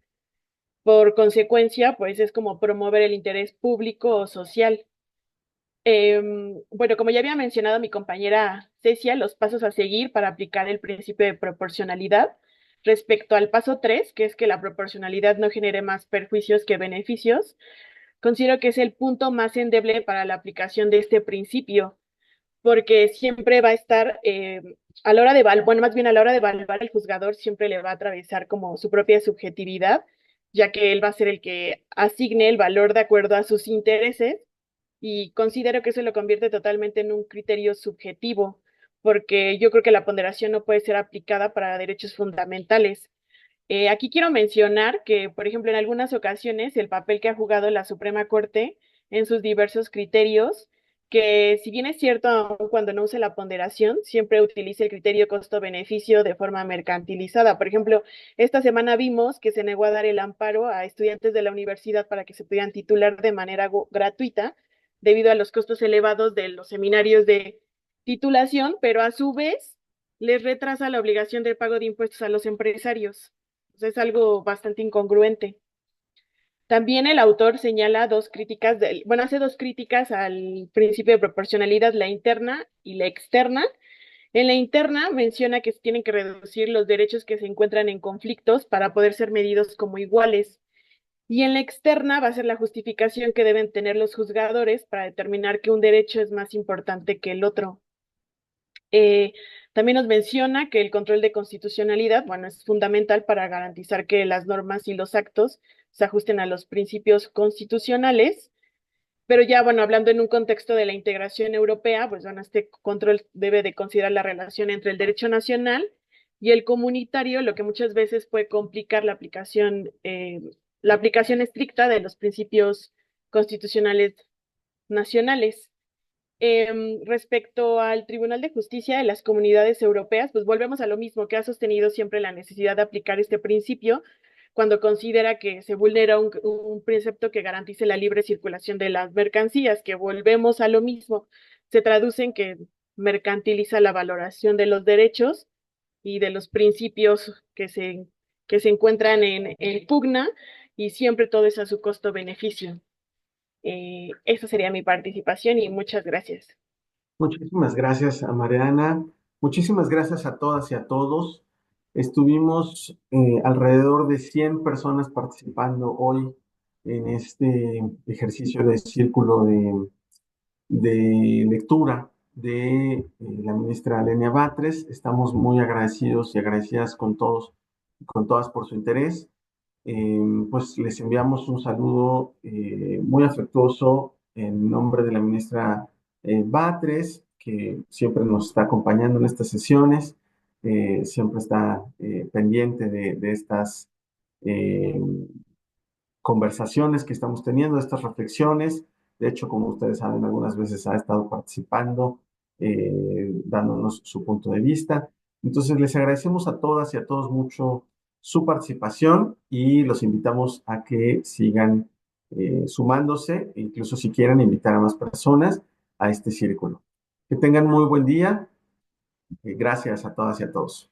Por consecuencia, pues es como promover el interés público o social. Bueno, como ya había mencionado mi compañera Cecia, los pasos a seguir para aplicar el principio de proporcionalidad respecto al paso 3, que es que la proporcionalidad no genere más perjuicios que beneficios, considero que es el punto más endeble para la aplicación de este principio, porque siempre va a estar, a la hora de bueno, más bien a la hora de evaluar, el juzgador siempre le va a atravesar como su propia subjetividad, ya que él va a ser el que asigne el valor de acuerdo a sus intereses, y considero que eso lo convierte totalmente en un criterio subjetivo, porque yo creo que la ponderación no puede ser aplicada para derechos fundamentales. Aquí quiero mencionar que, por ejemplo, en algunas ocasiones el papel que ha jugado la Suprema Corte en sus diversos criterios, que si bien es cierto, aun cuando no use la ponderación, siempre utiliza el criterio costo-beneficio de forma mercantilizada. Por ejemplo, esta semana vimos que se negó a dar el amparo a estudiantes de la universidad para que se pudieran titular de manera gratuita debido a los costos elevados de los seminarios de titulación, pero a su vez les retrasa la obligación del pago de impuestos a los empresarios. Es algo bastante incongruente. También el autor señala hace dos críticas al principio de proporcionalidad, la interna y la externa. En la interna menciona que se tienen que reducir los derechos que se encuentran en conflictos para poder ser medidos como iguales. Y en la externa va a ser la justificación que deben tener los juzgadores para determinar que un derecho es más importante que el otro. También nos menciona que el control de constitucionalidad, bueno, es fundamental para garantizar que las normas y los actos se ajusten a los principios constitucionales, pero ya, bueno, hablando en un contexto de la integración europea, pues bueno, este control debe de considerar la relación entre el derecho nacional y el comunitario, lo que muchas veces puede complicar la aplicación estricta de los principios constitucionales nacionales. Respecto al Tribunal de Justicia de las Comunidades Europeas, pues volvemos a lo mismo, que ha sostenido siempre la necesidad de aplicar este principio cuando considera que se vulnera un precepto que garantice la libre circulación de las mercancías, que volvemos a lo mismo, se traduce en que mercantiliza la valoración de los derechos y de los principios que se encuentran en pugna, y siempre todo es a su costo-beneficio. Esa sería mi participación y muchas gracias. Muchísimas gracias a Mariana, muchísimas gracias a todas y a todos. Estuvimos alrededor de 100 personas participando hoy en este ejercicio de círculo de lectura de la ministra Lenia Batres. Estamos muy agradecidos y agradecidas con todos y con todas por su interés. Pues les enviamos un saludo muy afectuoso en nombre de la ministra Batres, que siempre nos está acompañando en estas sesiones, siempre está pendiente de estas eh, conversaciones que estamos teniendo, estas reflexiones. De hecho, como ustedes saben, algunas veces ha estado participando, dándonos su punto de vista. Entonces, les agradecemos a todas y a todos mucho su participación y los invitamos a que sigan sumándose, incluso si quieren invitar a más personas a este círculo. Que tengan muy buen día. Gracias a todas y a todos.